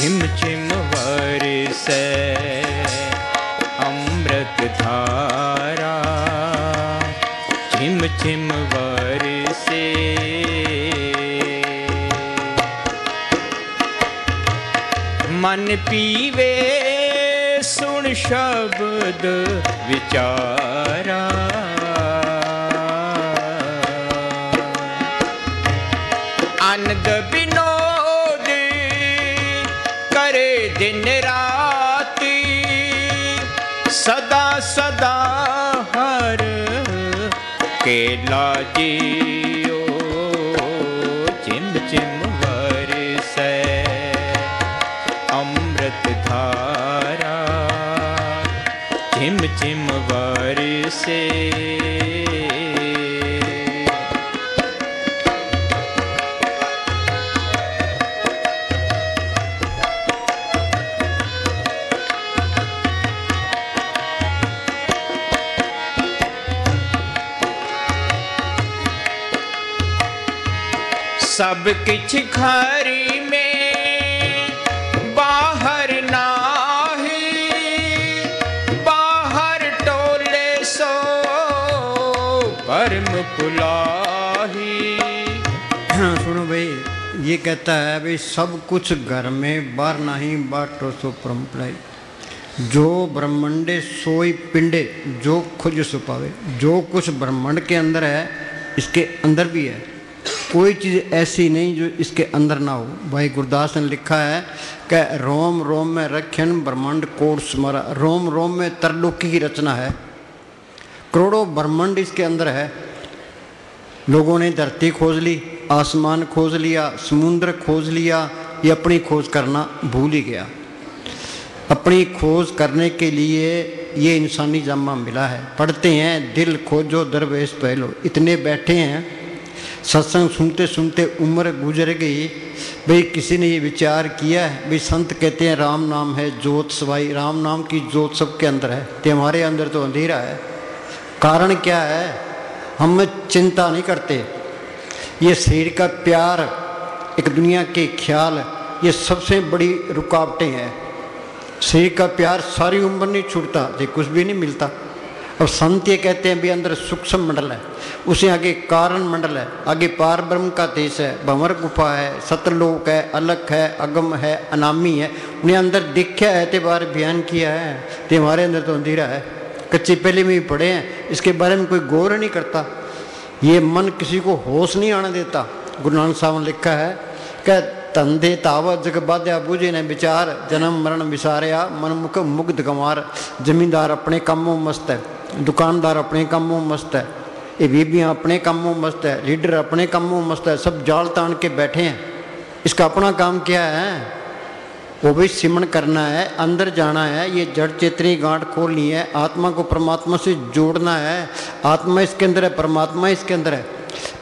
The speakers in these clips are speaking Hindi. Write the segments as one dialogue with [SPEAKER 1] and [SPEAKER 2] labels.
[SPEAKER 1] झिम झिम बरसे अमृत धारा, झिम झिम बरसे। मन पीवे सुन शब्द विचारा, आनंद विनोद करे दिन राति, सदा सदा हर केला जियो। झिम झिम बरसे अमृत धारा, झिम झिम बरसे। सब किछ खरी में बाहर नाही, बाहर टोले सो परम पुलाही।
[SPEAKER 2] सुनो भाई, ये कहता है भाई सब कुछ घर में बाहर नहीं, बाटो सो परम पुलाई। जो ब्रह्मंडे सोई पिंडे, जो खुद सुपावे। जो कुछ ब्रह्मांड के अंदर है इसके अंदर भी है, कोई चीज़ ऐसी नहीं जो इसके अंदर ना हो। भाई गुरदास ने लिखा है कि रोम रोम में रखन ब्रह्मांड कोट स्मरा। रोम रोम में तरलोकी की रचना है, करोड़ों ब्रह्मांड इसके अंदर है। लोगों ने धरती खोज ली, आसमान खोज लिया, समुद्र खोज लिया, ये अपनी खोज करना भूल ही गया। अपनी खोज करने के लिए ये इंसानी जामा मिला है। पढ़ते हैं दिल खोजो दरवेश पहलो, इतने बैठे हैं सत्संग सुनते सुनते उम्र गुजर गई। भाई किसी ने ये विचार किया है, भाई संत कहते हैं राम नाम है ज्योत सवाई, राम नाम की ज्योत सबके अंदर है, तो हमारे अंदर तो अंधेरा है। कारण क्या है? हम चिंता नहीं करते। ये शरीर का प्यार, एक दुनिया के ख्याल, ये सबसे बड़ी रुकावटें हैं। शरीर का प्यार सारी उम्र नहीं छूटता, ये कुछ भी नहीं मिलता। और संत ये कहते हैं भी अंदर सूक्ष्म मंडल है, उसे आगे कारण मंडल है, आगे पार ब्रह्म का देश है, भंवर गुफा है, सतलोक है, अलख है, अगम है, अनामी है। उन्हें अंदर देखा है तो बार बयान किया है, तो हमारे अंदर तो अंधेरा है। कच्चे पहले में भी पढ़े हैं, इसके बारे में कोई गौर नहीं करता। ये मन किसी को होश नहीं आने देता। गुरु नानक साहब ने लिखा है कि धंधे तावत जग बाध्या बूझे ने विचार, जन्म मरण विसारिया मन मुख मुग्ध गंवार। जमींदार अपने कामों मस्त है, दुकानदार अपने कामों मस्त है, ये बीबियाँ अपने कामों मस्त है, लीडर अपने कामों मस्त है, सब जाल तान के बैठे हैं। इसका अपना काम क्या है? वो भी सिमरण करना है, अंदर जाना है, ये जड़ चेतनी गांठ खोलनी है, आत्मा को परमात्मा से जोड़ना है। आत्मा इसके अंदर है, परमात्मा इसके अंदर है।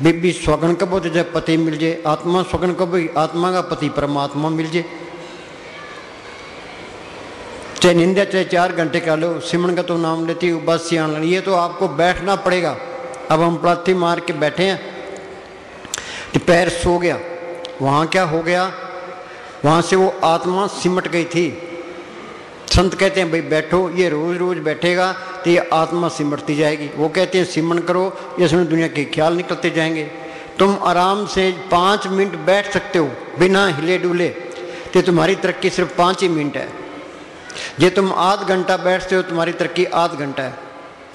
[SPEAKER 2] बीबी स्वगन कबो तो जब पति मिल जाए, आत्मा स्वगन कबो आत्मा का पति परमात्मा मिल जाए। चाहे निंदा चाहे 4 घंटे का लो, सिमरन का तो नाम लेती हूँ बस सियान। ये तो आपको बैठना पड़ेगा। अब हम प्लाथी मार के बैठे हैं तो पैर सो गया, वहाँ क्या हो गया? वहाँ से वो आत्मा सिमट गई थी। संत कहते हैं भाई बैठो, ये रोज रोज बैठेगा तो ये आत्मा सिमटती जाएगी। वो कहते हैं सिमरन करो, ये इसमें दुनिया के ख्याल निकलते जाएंगे। तुम आराम से 5 मिनट बैठ सकते हो बिना हिले डुले, तो तुम्हारी तरक्की सिर्फ 5 ही मिनट है। ये तुम आध घंटा बैठते हो, तुम्हारी तरक्की आध घंटा है।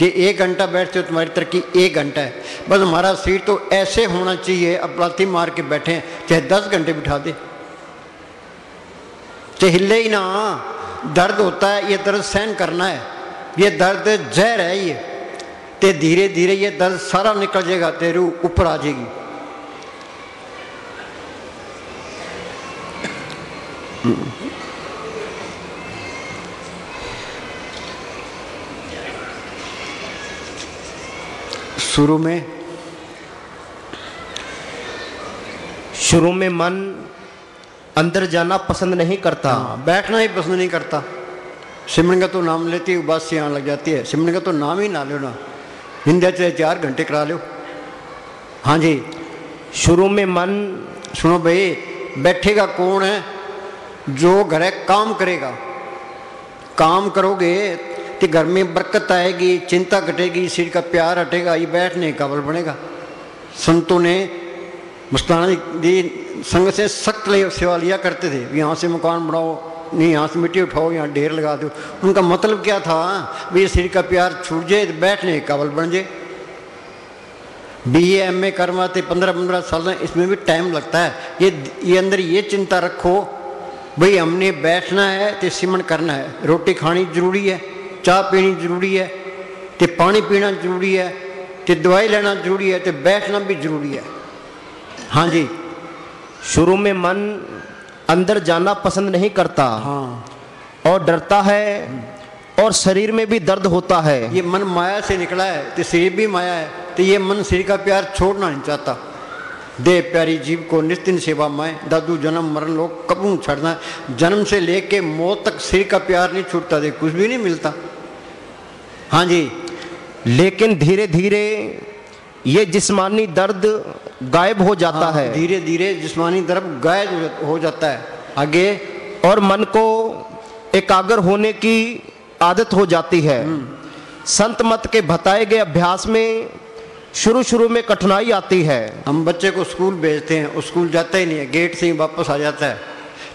[SPEAKER 2] ये 1 घंटा बैठते हो, तुम्हारी तरक्की 1 घंटा है। बस हमारा शरीर तो ऐसे होना चाहिए। अब लाठी मार के बैठे हैं, चाहे 10 घंटे बिठा दे, चाहे हिले ही ना। दर्द होता है, ये दर्द सहन करना है। ये दर्द जहर है, ये ते धीरे धीरे ये दर्द सारा निकल जाएगा, तेरे ऊपर आ जाएगी।
[SPEAKER 3] शुरू में मन अंदर जाना पसंद नहीं करता,
[SPEAKER 2] बैठना ही पसंद नहीं करता। सिमरन का तो नाम लेती है बात से आने लग जाती है। सिमरन का तो नाम ही ना लो ना, हिंदी चाहे 4 घंटे करा लो। हाँ जी,
[SPEAKER 3] शुरू में मन,
[SPEAKER 2] सुनो भाई, बैठेगा कौन है? जो घर है काम करेगा, काम करोगे तो घर में बरकत आएगी, चिंता घटेगी, सिर का प्यार हटेगा, ये बैठने का काबिल बनेगा। संतों ने मस्ताना जी संग से सख्त सेवा लिया करते थे, यहाँ से मकान बनाओ, नहीं यहाँ से मिट्टी उठाओ, यहाँ ढेर लगा दो। उनका मतलब क्या था, भाई सिर का प्यार छूट जाए तो बैठने के काबिल बन जाए। BA MA करवाते 15-15 साल, इसमें भी टाइम लगता है। ये अंदर ये चिंता रखो, भाई हमने बैठना है तो सिमरण करना है, रोटी खानी जरूरी है, चाय पीनी जरूरी है, तो पानी पीना जरूरी है, तो दवाई लेना जरूरी है, तो बैठना भी जरूरी है। हाँ जी।
[SPEAKER 3] शुरू में मन अंदर जाना पसंद नहीं करता,
[SPEAKER 2] हाँ,
[SPEAKER 3] और डरता है, और शरीर में भी दर्द होता है।
[SPEAKER 2] ये मन माया से निकला है, तो शरीर भी माया है, तो ये मन शरीर का प्यार छोड़ना नहीं चाहता। दे प्यारी जीव को निस्तिन सेवा माए, दादू जन्म मरण लोग कबू छड़ना। जन्म से लेके मौत तक शरीर का प्यार नहीं छूटता, दे कुछ भी नहीं मिलता। हाँ जी।
[SPEAKER 3] लेकिन धीरे धीरे ये जिस्मानी दर्द गायब हो जाता है।
[SPEAKER 2] धीरे धीरे जिस्मानी दर्द गायब हो जाता है। आगे,
[SPEAKER 3] और मन को एकाग्र होने की आदत हो जाती है। संत मत के बताए गए अभ्यास में शुरू में कठिनाई आती है।
[SPEAKER 2] हम बच्चे को स्कूल भेजते हैं, वो स्कूल जाता ही नहीं है, गेट से ही वापस आ जाता है,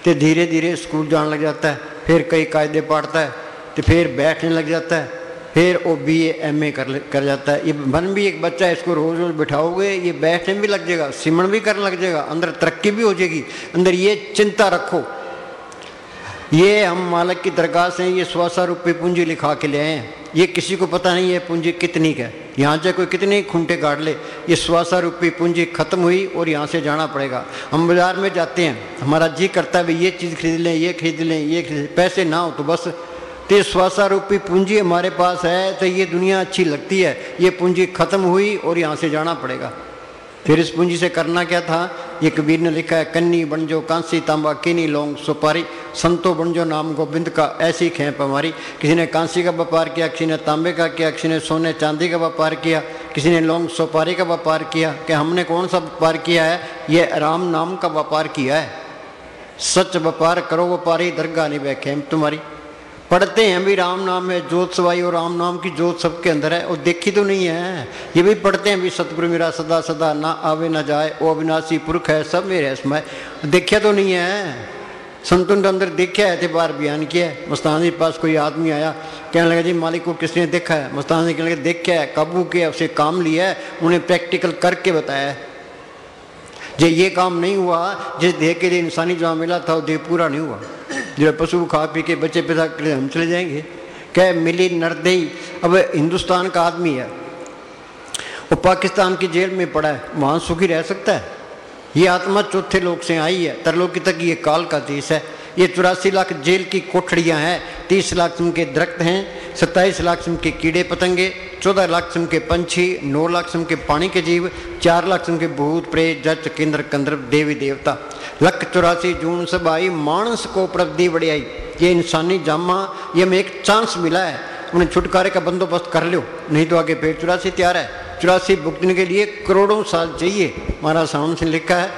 [SPEAKER 2] तो धीरे धीरे स्कूल जाने लग जाता है, फिर कई कायदे पढ़ता है, तो फिर बैठने लग जाता है, फिर वो BA MA कर जाता है। ये मन भी एक बच्चा है, इसको रोज़ रोज़ बिठाओगे ये बैठने भी लग जाएगा, सिमरण भी करने लग जाएगा, अंदर तरक्की भी हो जाएगी। अंदर ये चिंता रखो, ये हम मालिक की दरगाह से ये 100 रुपये पूंजी लिखा के ले आए हैं, ये किसी को पता नहीं है पूंजी कितनी का है। यहाँ से कोई कितने खूंटे गाड़ ले, ये 100 रुपये पूंजी खत्म हुई और यहाँ से जाना पड़ेगा। हम बाज़ार में जाते हैं, हमारा जी करता है भाई ये चीज़ खरीद लें, ये खरीद लें, ये खरीद, पैसे ना हो तो बस। तो 100 रुपये पूंजी हमारे पास है, तो ये दुनिया अच्छी लगती है, ये पूंजी खत्म हुई और यहाँ से जाना पड़ेगा। फिर इस पूंजी से करना क्या था, ये कबीर ने लिखा है, कन्नी बन जो कांसी तांबा कीनी लौंग सुपारी, संतो बन जो नाम गोबिंद का ऐसी खेप हमारी। किसी ने कांसी का व्यापार किया, किसी ने तांबे का किया, किसी ने सोने चांदी का व्यापार किया, किसी ने लौंग सुपारी का व्यापार किया। कि हमने कौन सा व्यापार किया है, ये राम नाम का व्यापार किया है। सच व्यापार करो व्यापारी, दरगाह नहीं वे खेम तुम्हारी। पढ़ते हैं भी राम नाम है जोत सवाई, और राम नाम की जोत सबके अंदर है, और देखी तो नहीं है। ये भी पढ़ते हैं भी सतगुरु मेरा सदा सदा ना आवे ना जाए, ओ अविनाशी पुरख है सब मेरे इसमें, देखा तो नहीं है। संतों के अंदर देखा है, थे बार बयान किया है। मस्तान जी के पास कोई आदमी आया, कहने लगा जी मालिक को किसने देखा है। मस्तान जी कहने लगे देखा है, काबू किया, उसे काम लिया है, उन्हें प्रैक्टिकल करके बताया है। जो ये काम नहीं हुआ, जिस देह के लिए इंसानी जहाँ मिला था वो देह पूरा नहीं हुआ। जो पशु खा पी के बच्चे पैदा कर हम चले जाएंगे, क्या मिली नरदेही। अब हिंदुस्तान का आदमी है, वो पाकिस्तान की जेल में पड़ा है, वहाँ सुखी रह सकता है। ये आत्मा चौथे लोक से आई है, तरलोकी तक ये काल का देश है। ये 84 लाख जेल की कोठड़ियाँ हैं, 30 लाख किस्म के दरख्त हैं, 27 लाख किस्म के कीड़े पतंगे, 14 लाख किस्म के पंछी, 9 लाख किस्म के पानी के जीव, 4 लाख किस्म के भूत प्रेत जच केंद्र कंदर्प देवी देवता, 184 जून सब आई, मानस को उपलब्धि बढ़ियाई। ये इंसानी जामा, ये हमें एक चांस मिला है, उन्हें छुटकारे का बंदोबस्त कर लो, नहीं तो आगे फिर 84 तैयार है। 84 भुगतने के लिए करोड़ों साल चाहिए। महाराज सामने से लिखा है,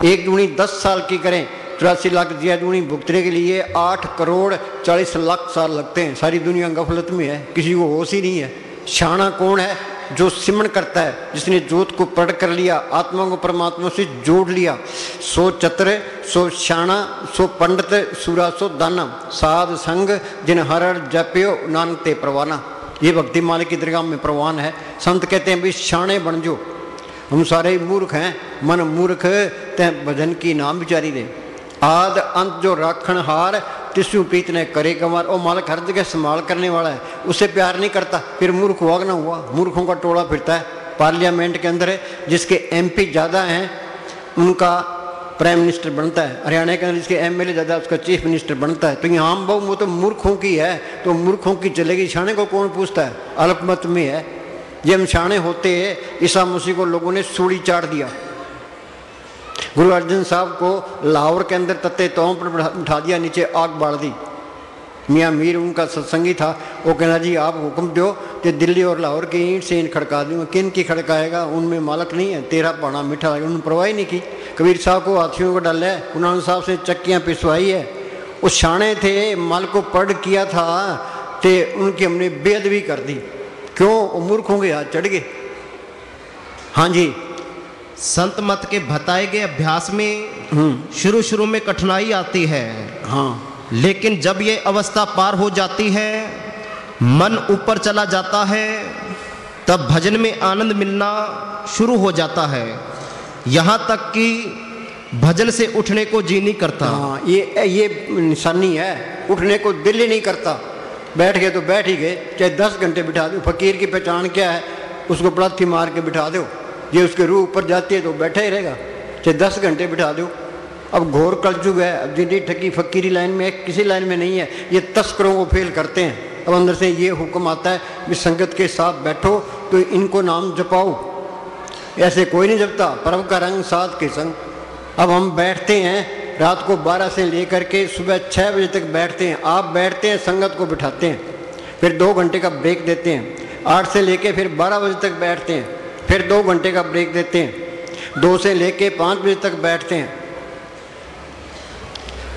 [SPEAKER 2] 1 दूनी 10 साल की करें, 84 लाख जिया दूनी भुगतने के लिए 8 करोड़ 40 लाख साल लगते हैं। सारी दुनिया गफलत में है, किसी को होश ही नहीं है। शाना कौन है, जो सिमरण करता है, जिसने जोत को पढ़ कर लिया, आत्मा को परमात्मा से जोड़ लिया। सो चतुर सो शाना सो पंडित सूरा सो दाना, साध संग जिन हर जप्यो नानक ते प्रवाना। ये भक्ति मालिक की दरगाह में प्रवान है। संत कहते हैं भी शाणे बन जो, हम सारे मूर्ख हैं, मन मूर्ख ते भजन की नाम विचारी दे। आद अंत जो राखण हार तिस्सु प्रीत ने करे कमार। और मालिक हर जगह संभाल करने वाला है, उससे प्यार नहीं करता, फिर मूर्ख हुआ ना हुआ। मूर्खों का टोला फिरता है पार्लियामेंट के अंदर है, जिसके MP ज़्यादा हैं उनका प्राइम मिनिस्टर बनता है। हरियाणा के अंदर जिसके MLA ज़्यादा उसका चीफ मिनिस्टर बनता है। तो यहाँ हम वो तो मूर्खों की है, तो मूर्खों की चलेगी। शाणे को कौन पूछता है, अल्पमत में है। ये हम शाणे होते ईसा मसीह को लोगों ने सूली चाट दिया। गुरु अर्जन साहब को लाहौर के अंदर तत्ते तौं पर उठा दिया, नीचे आग बाढ़ दी। मियाँ मीर उनका सत्संगी था, वो कहना जी आप हुक्म दो कि दिल्ली और लाहौर की ईंट से ईंट खड़का दूँगा। किन की खड़काएगा, उनमें मालक नहीं है, तेरा पाना मीठा। उन्होंने परवाह नहीं की। कबीर साहब को हाथियों को डाला है, उन्होंने साहब से चक्कियाँ पिसवाई है, वो शाणे थे, माल को पढ़ किया था, ते उनकी हमने बेअदबी कर दी। क्यों? वो मूर्खों के हाथ चढ़ गए। हाँ जी।
[SPEAKER 3] संत मत के बताए गए अभ्यास में शुरू शुरू में कठिनाई आती है,
[SPEAKER 2] हाँ,
[SPEAKER 3] लेकिन जब ये अवस्था पार हो जाती है, मन ऊपर चला जाता है, तब भजन में आनंद मिलना शुरू हो जाता है। यहाँ तक कि भजन से उठने को जी नहीं करता।
[SPEAKER 2] हाँ, ये निशानी है, उठने को दिल ही नहीं करता। बैठ गए तो बैठ ही गए, चाहे 10 घंटे बिठा दो। फकीर की पहचान क्या है? उसको पलाथी मार के बिठा दो, ये उसके रूह ऊपर जाती है तो बैठा ही रहेगा, चाहे 10 घंटे बिठा दो। अब घोर कलयुग है, अब जितनी ठगी फकीरी लाइन में है, किसी लाइन में नहीं है। ये तस्करों को फेल करते हैं। अब अंदर से ये हुक्म आता है कि संगत के साथ बैठो तो इनको नाम जपाओ। ऐसे कोई नहीं जपता, पर्व का रंग साथ के संग। अब हम बैठते हैं रात को 12 से लेकर के सुबह 6 बजे तक बैठते हैं। आप बैठते हैं, संगत को बिठाते हैं, फिर 2 घंटे का ब्रेक देते हैं। 8 से लेके फिर 12 बजे तक बैठते हैं, फिर 2 घंटे का ब्रेक देते हैं। 2 से लेके 5 बजे तक बैठते हैं।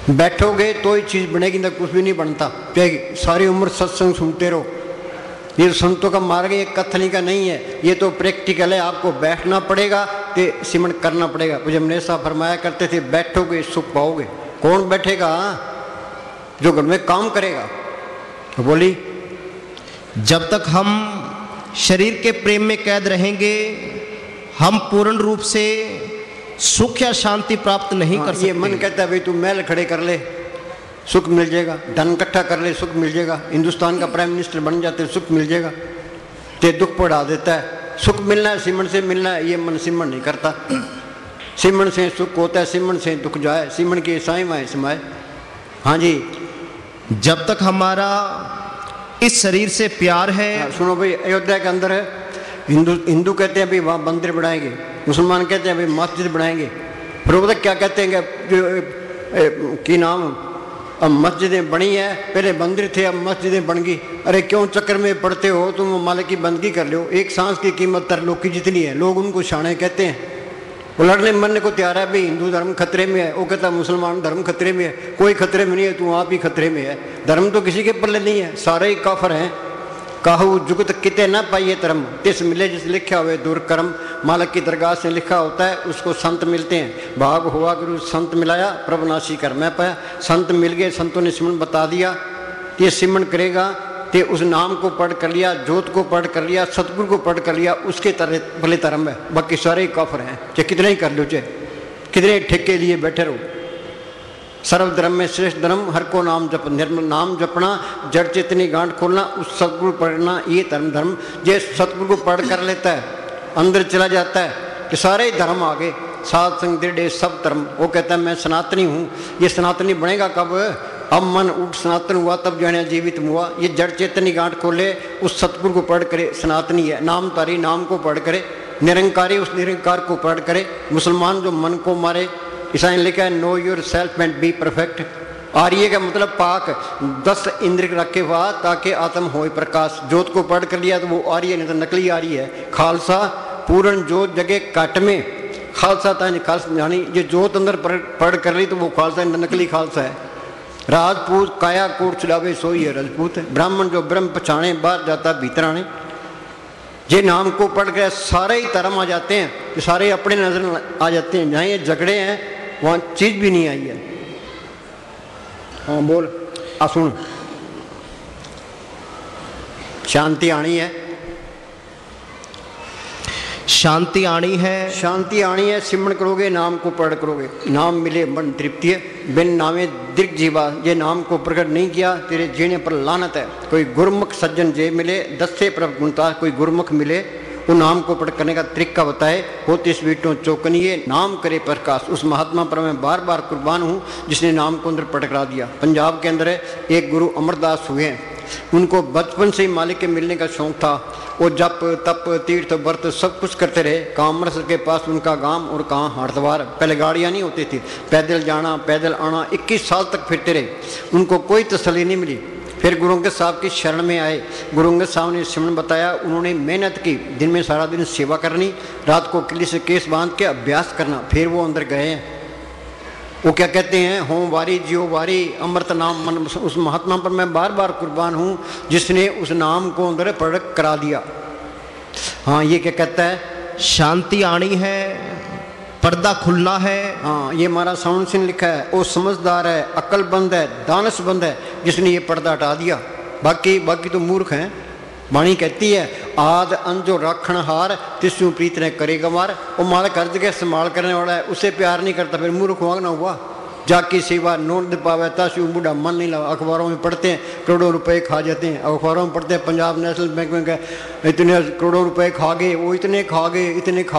[SPEAKER 2] बैठोगे तो ही चीज़ बनेगी, ना कुछ भी नहीं बनता। चाहे सारी उम्र सत्संग सुनते रहो। ये संतों का मार्ग ये कथनी का नहीं है, ये तो प्रैक्टिकल है। आपको बैठना पड़ेगा, तो सिमरण करना पड़ेगा। मुझे हमेशा फरमाया करते थे, बैठोगे सुख पाओगे। कौन बैठेगा? जो घर में काम करेगा। तो बोली,
[SPEAKER 3] जब तक हम शरीर के प्रेम में कैद रहेंगे, हम पूर्ण रूप से सुख या शांति प्राप्त नहीं कर सकते।
[SPEAKER 2] ये मन कहता है भाई तू महल खड़े कर ले, सुख मिल जाएगा। धन इकट्ठा कर ले, सुख मिल जाएगा। हिंदुस्तान का प्राइम मिनिस्टर बन जाते, सुख मिल जाएगा। ते दुख बढ़ा देता है। सुख मिलना है, सिमरण से मिलना है, ये मन सिमरण नहीं करता। सिमरण से सुख होता है, सिमरण से दुख जाए। सिमरण के साई माए समाए। हाँ जी।
[SPEAKER 3] जब तक हमारा इस शरीर से प्यार है।
[SPEAKER 2] सुनो भाई, अयोध्या के अंदर है, हिंदू कहते हैं भाई वहाँ मंदिर बनाएंगे, मुसलमान कहते हैं भाई मस्जिद बनाएंगे। फिर वो क्या कहते हैं जो की नाम, अब मस्जिदें बनी है, पहले मंदिर थे अब मस्जिदें बन गई। अरे क्यों चक्कर में पड़ते हो? तुम मालिक की बंदगी कर लो। एक सांस की कीमत तरलोक की जितनी है। लोग उनको शाणे कहते हैं। वो लड़ने मरने को तैयार है भाई, हिंदू धर्म खतरे में है। वो कहता है मुसलमान धर्म खतरे में है। कोई खतरे में नहीं है, तू आप ही खतरे में है। धर्म तो किसी के पल्ले नहीं है, सारे ही काफर हैं। काहू जुगत किते न पाइए धर्म, तिस मिले जिस लिखा हुए दूर कर्म। मालिक की दरगाह से लिखा होता है, उसको संत मिलते हैं। भाग हुआ गुरु संत मिलाया, प्रभुनाशी कर मैं पाया। संत मिल गए, संतों ने सिमरण बता दिया। ये सिमरण करेगा ते उस नाम को पढ़ कर लिया, जोत को पढ़ कर लिया, सतगुरु को पढ़ कर लिया, उसके तरह भले धर्म है। बाकी सारे ही काफर हैं, चाहे कितने ही कर लो, चाहे कितने ठेके लिए बैठे रहो। सर्वधर्म में श्रेष्ठ धर्म हर को नाम जप, निर्मल नाम जपना, जड़ चेतनी गांठ खोलना, उस सतगुरु पढ़ना, ये धर्म। ये सतगुरु को पढ़ कर लेता है, अंदर चला जाता है कि सारे ही धर्म आ गए। सात संग दृढ़ सब धर्म। वो कहता है मैं सनातनी हूँ। ये सनातनी बनेगा कब? अब मन उठ सनातन हुआ तब जाने जीवित हुआ। ये जड़ चेतनी गांठ खोले, उस सतगुरु को पढ़ करे। सनातनी है, नाम तारी नाम को पढ़ करे। निरंकारी उस निरंकार को पढ़ करे। मुसलमान जो मन को मारे, ईसाई लिखा है know your self and be perfect. आर्य का मतलब पाक, 10 इंद्र रखे हुआ ताकि आत्म होए प्रकाश। जोत को पढ़ कर लिया तो वो आर्य नहीं तो नकली आर्य है। खालसा पूर्ण जोत जगह कट में, खालसा था खालसा यानी ये जोत अंदर पढ़ कर ली तो वो खालसा नकली खालसा है। राजपूत काया कोट चलावे सोई है राजपूत है। ब्राह्मण जो ब्रह्म पछाणे बाहर जाता भीतर आने। ये नाम को पढ़ कर सारे ही धर्म आ जाते हैं, ये सारे अपने नजर आ जाते हैं। जहाँ ये झगड़े हैं वहाँ चीज भी नहीं आई है। हाँ बोल, आ सुन। शांति आनी है,
[SPEAKER 3] शांति आनी है,
[SPEAKER 2] शांति आनी है। सिमरण करोगे, नाम को पढ़ करोगे, नाम मिले मन तृप्ति है। बिन नामे दीर्घ जीवा, ये नाम को प्रकट नहीं किया तेरे जीने पर लानत है। कोई गुरमुख सज्जन जे मिले, 10 से प्रभ गुणता। कोई गुरमुख मिले, वो नाम को पढ़ करने का तरीका बताए। होती इस बीटों चौकनिए, नाम करे प्रकाश। उस महात्मा पर मैं बार बार कुर्बान हूँ जिसने नाम को अंदर पटकरा दिया। पंजाब के अंदर एक गुरु अमरदास हुए हैं, उनको बचपन से ही मालिक के मिलने का शौक था। वो जप तप तीर्थ व्रत सब कुछ करते रहे। कहाँ अमृतसर के पास उनका गांव और कहाँ हरिद्वार। पहले गाड़ियाँ नहीं होती थी, पैदल जाना पैदल आना। 21 साल तक फिरते रहे, उनको कोई तसल्ली नहीं मिली। फिर गुरु अंगद साहब की शरण में आए। गुरु अंगद साहब ने सिमरण बताया, उन्होंने मेहनत की। दिन में सारा दिन सेवा करनी, रात को किले से केस बांध के अभ्यास करना। फिर वो अंदर गए हैं। वो क्या कहते हैं, होम वारी जियो वारी अमृत नाम मन, उस महात्मा पर मैं बार बार कुर्बान हूँ जिसने उस नाम को अंदर प्रकट करा दिया। हाँ, ये क्या कहता है,
[SPEAKER 3] शांति आनी है, पर्दा खुलना है।
[SPEAKER 2] हाँ, ये हमारा साउंड सिंह लिखा है, वो समझदार है, अक्लबंद है, दानशबंद है, जिसने ये पर्दा हटा दिया। बाकी तो मूर्ख हैं। वाणी कहती है, आद अंजो राखण हार तिस्सू प्रीत ने करेगा मार। वो मालिक हर जगह संभाल करने वाला है, उसे प्यार नहीं करता, फिर मूर्ख वागना हुआ। जाकी सेवा नोट दे पावे ताशु बूढ़ा मन नहीं लगा। अखबारों में पढ़ते हैं करोड़ों रुपए खा जाते हैं, अखबारों में पढ़ते हैं पंजाब नेशनल बैंक में इतने करोड़ों रुपए खा गए, वो इतने खा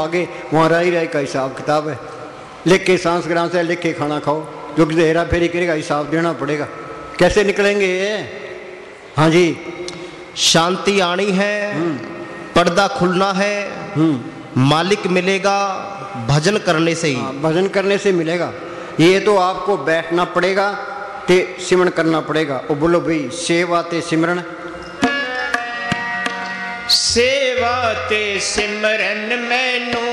[SPEAKER 2] गए। वहाँ राई का हिसाब किताब है, लिख के सांस ग्राम से लिख के खाना खाओ, जो कि हेरा फेरी करेगा हिसाब देना पड़ेगा। कैसे निकलेंगे? हाँ जी,
[SPEAKER 3] शांति आनी है, पर्दा खुलना है, मालिक मिलेगा भजन करने से ही।
[SPEAKER 2] भजन करने से मिलेगा। ये तो आपको बैठना पड़ेगा ते सिमरन करना पड़ेगा। और बोलो भाई, सेवा ते सिमरन,
[SPEAKER 1] सेवा ते सिमरन मैनू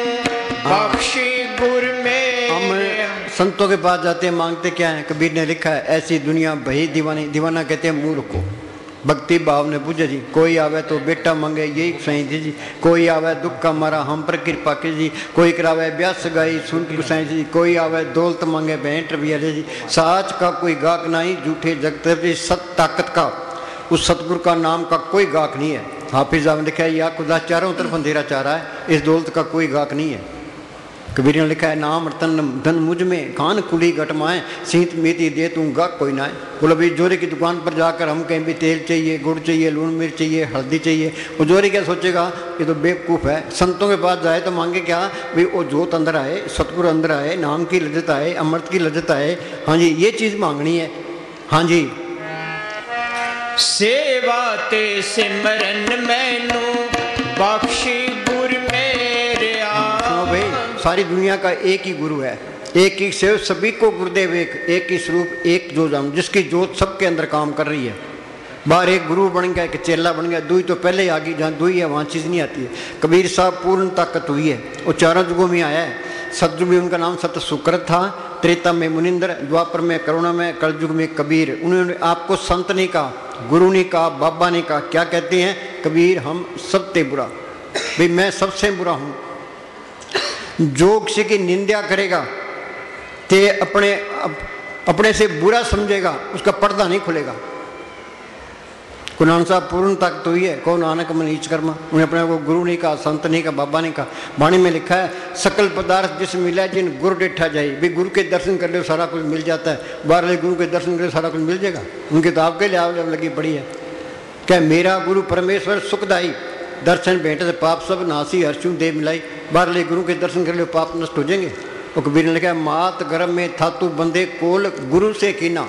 [SPEAKER 1] बख्शी गुर में।
[SPEAKER 2] हम संतों के पास जाते हैं, मांगते क्या है? कबीर ने लिखा है, ऐसी दुनिया भई दीवानी। दीवाना कहते हैं मूर्ख को। भक्ति भाव ने पूछे जी, कोई आवे तो बेटा मांगे यही सही जी, कोई आवे दुख का मारा हम पर कृपा कीजिए, कोई करावे ब्याह सगाई सुन गुसाई जी, कोई आवे दौलत मांगे भेंट रुपया जी। साच का कोई गाहक नहीं, झूठे जगत जी, सत ताकत का उस सतगुरु का नाम का कोई गाहक नहीं है। हाफिज साहब ने लिखा है, या खुदा चारों तरफ अंधेरा चाह रहा है, इस दौलत का कोई गाहक नहीं है। कबीर ने लिखा है, नाम रतन धन मुझ में खान कुली घटमाए, सीत मीति दे तू गाहक कोई ना है। बोला भाई, जोरे की दुकान पर जाकर हम कहीं भी तेल चाहिए, गुड़ चाहिए, लून मिर्च चाहिए, हल्दी चाहिए, वो जोरे क्या सोचेगा, ये तो बेवकूफ़ है। संतों के पास जाए तो मांगे क्या भाई, वो जोत अंदर आए, सतगुरु अंदर आए, नाम की लज्जत आए, अमृत की लज्जत आए। हाँ जी, ये चीज़ मांगनी है। हाँ जी,
[SPEAKER 1] सेवा ते सिमरन मैनू बख्शी गुर मेरे आ।
[SPEAKER 2] भाई, सारी दुनिया का एक ही गुरु है, एक ही सेव सभी को गुरुदेव एक ही स्वरूप, एक जो जाम, जिसकी जोत सबके अंदर काम कर रही है। बाहर एक गुरु बन गया, एक चेला बन गया, दुई तो पहले ही आ गई। जहाँ दुई है वहाँ चीज़ नहीं आती है। कबीर साहब पूर्ण ताकत हुई है, वो चारों युगों में आया है। सतयुग में उनका नाम सत्य सुकृत था, त्रेता में मुनिंदर, द्वापर में करुणा में, कलयुग में कबीर। उन्होंने आपको संत नहीं कहा, गुरु नहीं कहा, बाबा नहीं कहा। क्या कहते हैं कबीर, हम सबसे बुरा, भाई मैं सबसे बुरा हूँ। जो किसी की निंदा करेगा ते अपने से बुरा समझेगा, उसका पर्दा नहीं खुलेगा। को नानक साहब पूर्ण ताकत हुई है, को नानक मनीच कर्मा। उन्हें अपने को गुरु नहीं कहा, संत नहीं कहा, बाबा नहीं कहा। वाणी में लिखा है, सकल पदार्थ जिस मिला जिन गुरु डेठा जाए। भाई गुरु के दर्शन कर लो सारा कुछ मिल जाता है, बाहर गुरु के दर्शन कर लो सारा कुछ मिल जाएगा। उनकी तो आपके लिए आव लगी पड़ी है। क्या मेरा गुरु परमेश्वर सुखदाई, दर्शन भेंट से पाप सब नासी हर्षू दे मिलाई। बाहर गुरु के दर्शन कर लो पाप नष्ट हो जाएंगे। और कबीर ने लिखा, मात गर्भ में था तू बंदे कोल गुरु से कीना।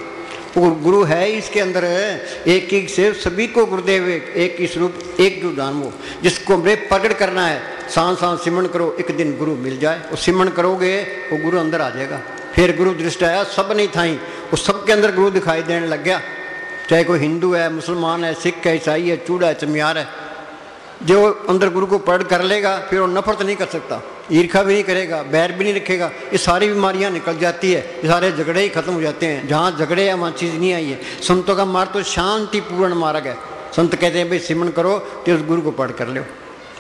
[SPEAKER 2] वो गुरु है इसके अंदर है, एक एक से सभी को गुरुदेव एक ही स्वरूप, एक जो जान वो जिसको हमने प्रकट करना है। सांस सांस सिमरन करो, एक दिन गुरु मिल जाए। वो सिमरन करोगे वो गुरु अंदर आ जाएगा। फिर गुरु दृष्टि आया, सब नहीं थाई, वो सबके अंदर गुरु दिखाई देने लग गया। चाहे कोई हिंदू है, मुसलमान है, सिख है, ईसाई है, चूड़ा है, चमियार है, जो अंदर गुरु को पढ़ कर लेगा फिर वो नफरत नहीं कर सकता, ईर्खा भी नहीं करेगा, बैर भी नहीं रखेगा। ये सारी बीमारियां निकल जाती है, ये सारे झगड़े ही खत्म हो जाते हैं। जहाँ झगड़े हैं वहाँ चीज़ नहीं आई है। संतों का मार्ग तो शांतिपूर्ण मार्ग है। संत कहते हैं भाई सिमरन करो तो उस गुरु को पढ़ कर लो।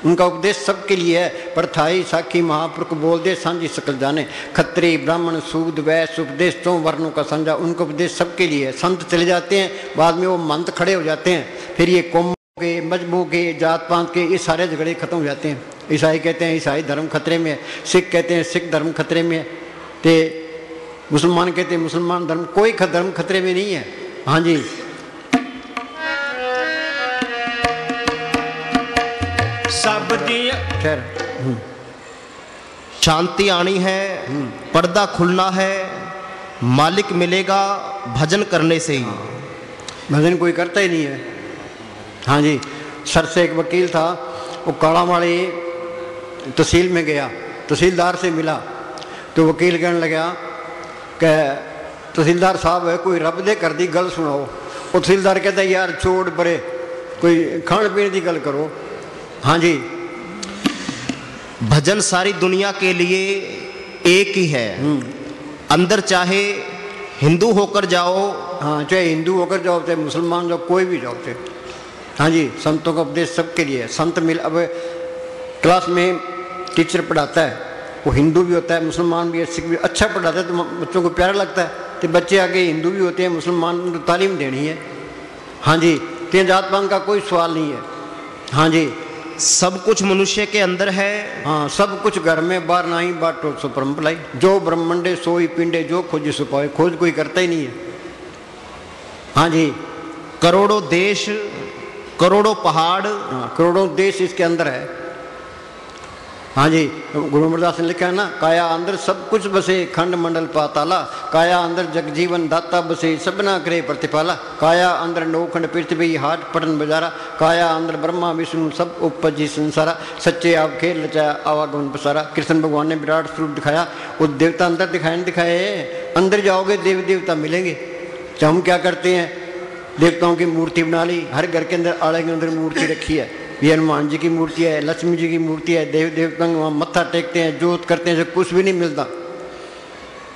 [SPEAKER 2] उनका उपदेश सबके लिए है। परथाई साखी महापुरुष बोल दे सांझी सकल जाने, खत्री ब्राह्मण सूद वैश्य उपदेश तो वर्णों का संजा। उनका उपदेश सबके लिए है। संत चले जाते हैं, बाद में वो मंत खड़े हो जाते हैं। फिर ये कौम के, मजहबों के, जात पात के, ये सारे झगड़े खत्म हो जाते हैं। ईसाई कहते हैं ईसाई धर्म खतरे में है, सिख कहते हैं सिख धर्म खतरे में है, ते मुसलमान कहते हैं मुसलमान धर्म, कोई धर्म खतरे में नहीं है। हाँ जी,
[SPEAKER 1] सब दिया
[SPEAKER 2] खैर
[SPEAKER 3] शांति आनी है, पर्दा खुलना है, मालिक मिलेगा भजन करने से ही।
[SPEAKER 2] भजन कोई करता ही नहीं है। हाँ जी, सर से एक वकील था, वो कालावाड़ी तहसील में गया, तहसीलदार से मिला तो वकील कहने लगा कि तहसीलदार साहब है कोई रब दे कर दी गल सुनाओ। वो तहसीलदार कहता है यार छोड़ परे, कोई खाने पीने की गल करो। हाँ जी,
[SPEAKER 3] भजन सारी दुनिया के लिए एक ही है। अंदर चाहे हिंदू होकर जाओ,
[SPEAKER 2] हाँ, चाहे हिंदू होकर जाओ, चाहे मुसलमान जाओ, कोई भी जाओ, चाहे, हाँ जी, संतों का उपदेश सबके लिए है। संत मिल, अब क्लास में टीचर पढ़ाता है, वो हिंदू भी होता है, मुसलमान भी है, सिख भी, अच्छा पढ़ाता है तो बच्चों को प्यारा लगता है। तो बच्चे आगे हिंदू भी होते हैं, मुसलमान को तालीम देनी है। हाँ जी, तो जात पात का कोई सवाल नहीं है। हाँ जी,
[SPEAKER 3] सब कुछ मनुष्य के अंदर है।
[SPEAKER 2] हाँ, सब कुछ घर में बाहर नहीं बाटो सो परम भलाई, जो ब्रह्मंडे सोई पिंडे, जो खोज सो पाए, खोज कोई करता ही नहीं है। हाँ जी,
[SPEAKER 3] करोड़ों देश, करोड़ों पहाड़,
[SPEAKER 2] हाँ, करोड़ों देश इसके अंदर है। हाँ जी, गुरु अमरदास ने लिखा है ना, काया अंदर सब कुछ बसे, खंड मंडल पाताला, काया अंदर जगजीवन दाता बसे, सबना करे प्रतिपाला, काया अंदर नौखंड पृथ्वी हाट पटन बजारा, काया अंदर ब्रह्मा विष्णु सब उपजी संसारा, सच्चे आप खेल रचाया आवागमन पसारा। कृष्ण भगवान ने विराट स्वरूप दिखाया, वो देवता अंदर दिखाए नहीं दिखाए, अंदर जाओगे देवी देवता मिलेंगे। तो हम क्या करते हैं, देवताओं की मूर्ति बना ली, हर घर के अंदर आड़े के अंदर मूर्ति रखी है, ये हनुमान जी की मूर्ति है, लक्ष्मी जी की मूर्ति है, देव देवता वहाँ मत्था टेकते हैं, जोत करते हैं, कुछ भी नहीं मिलता।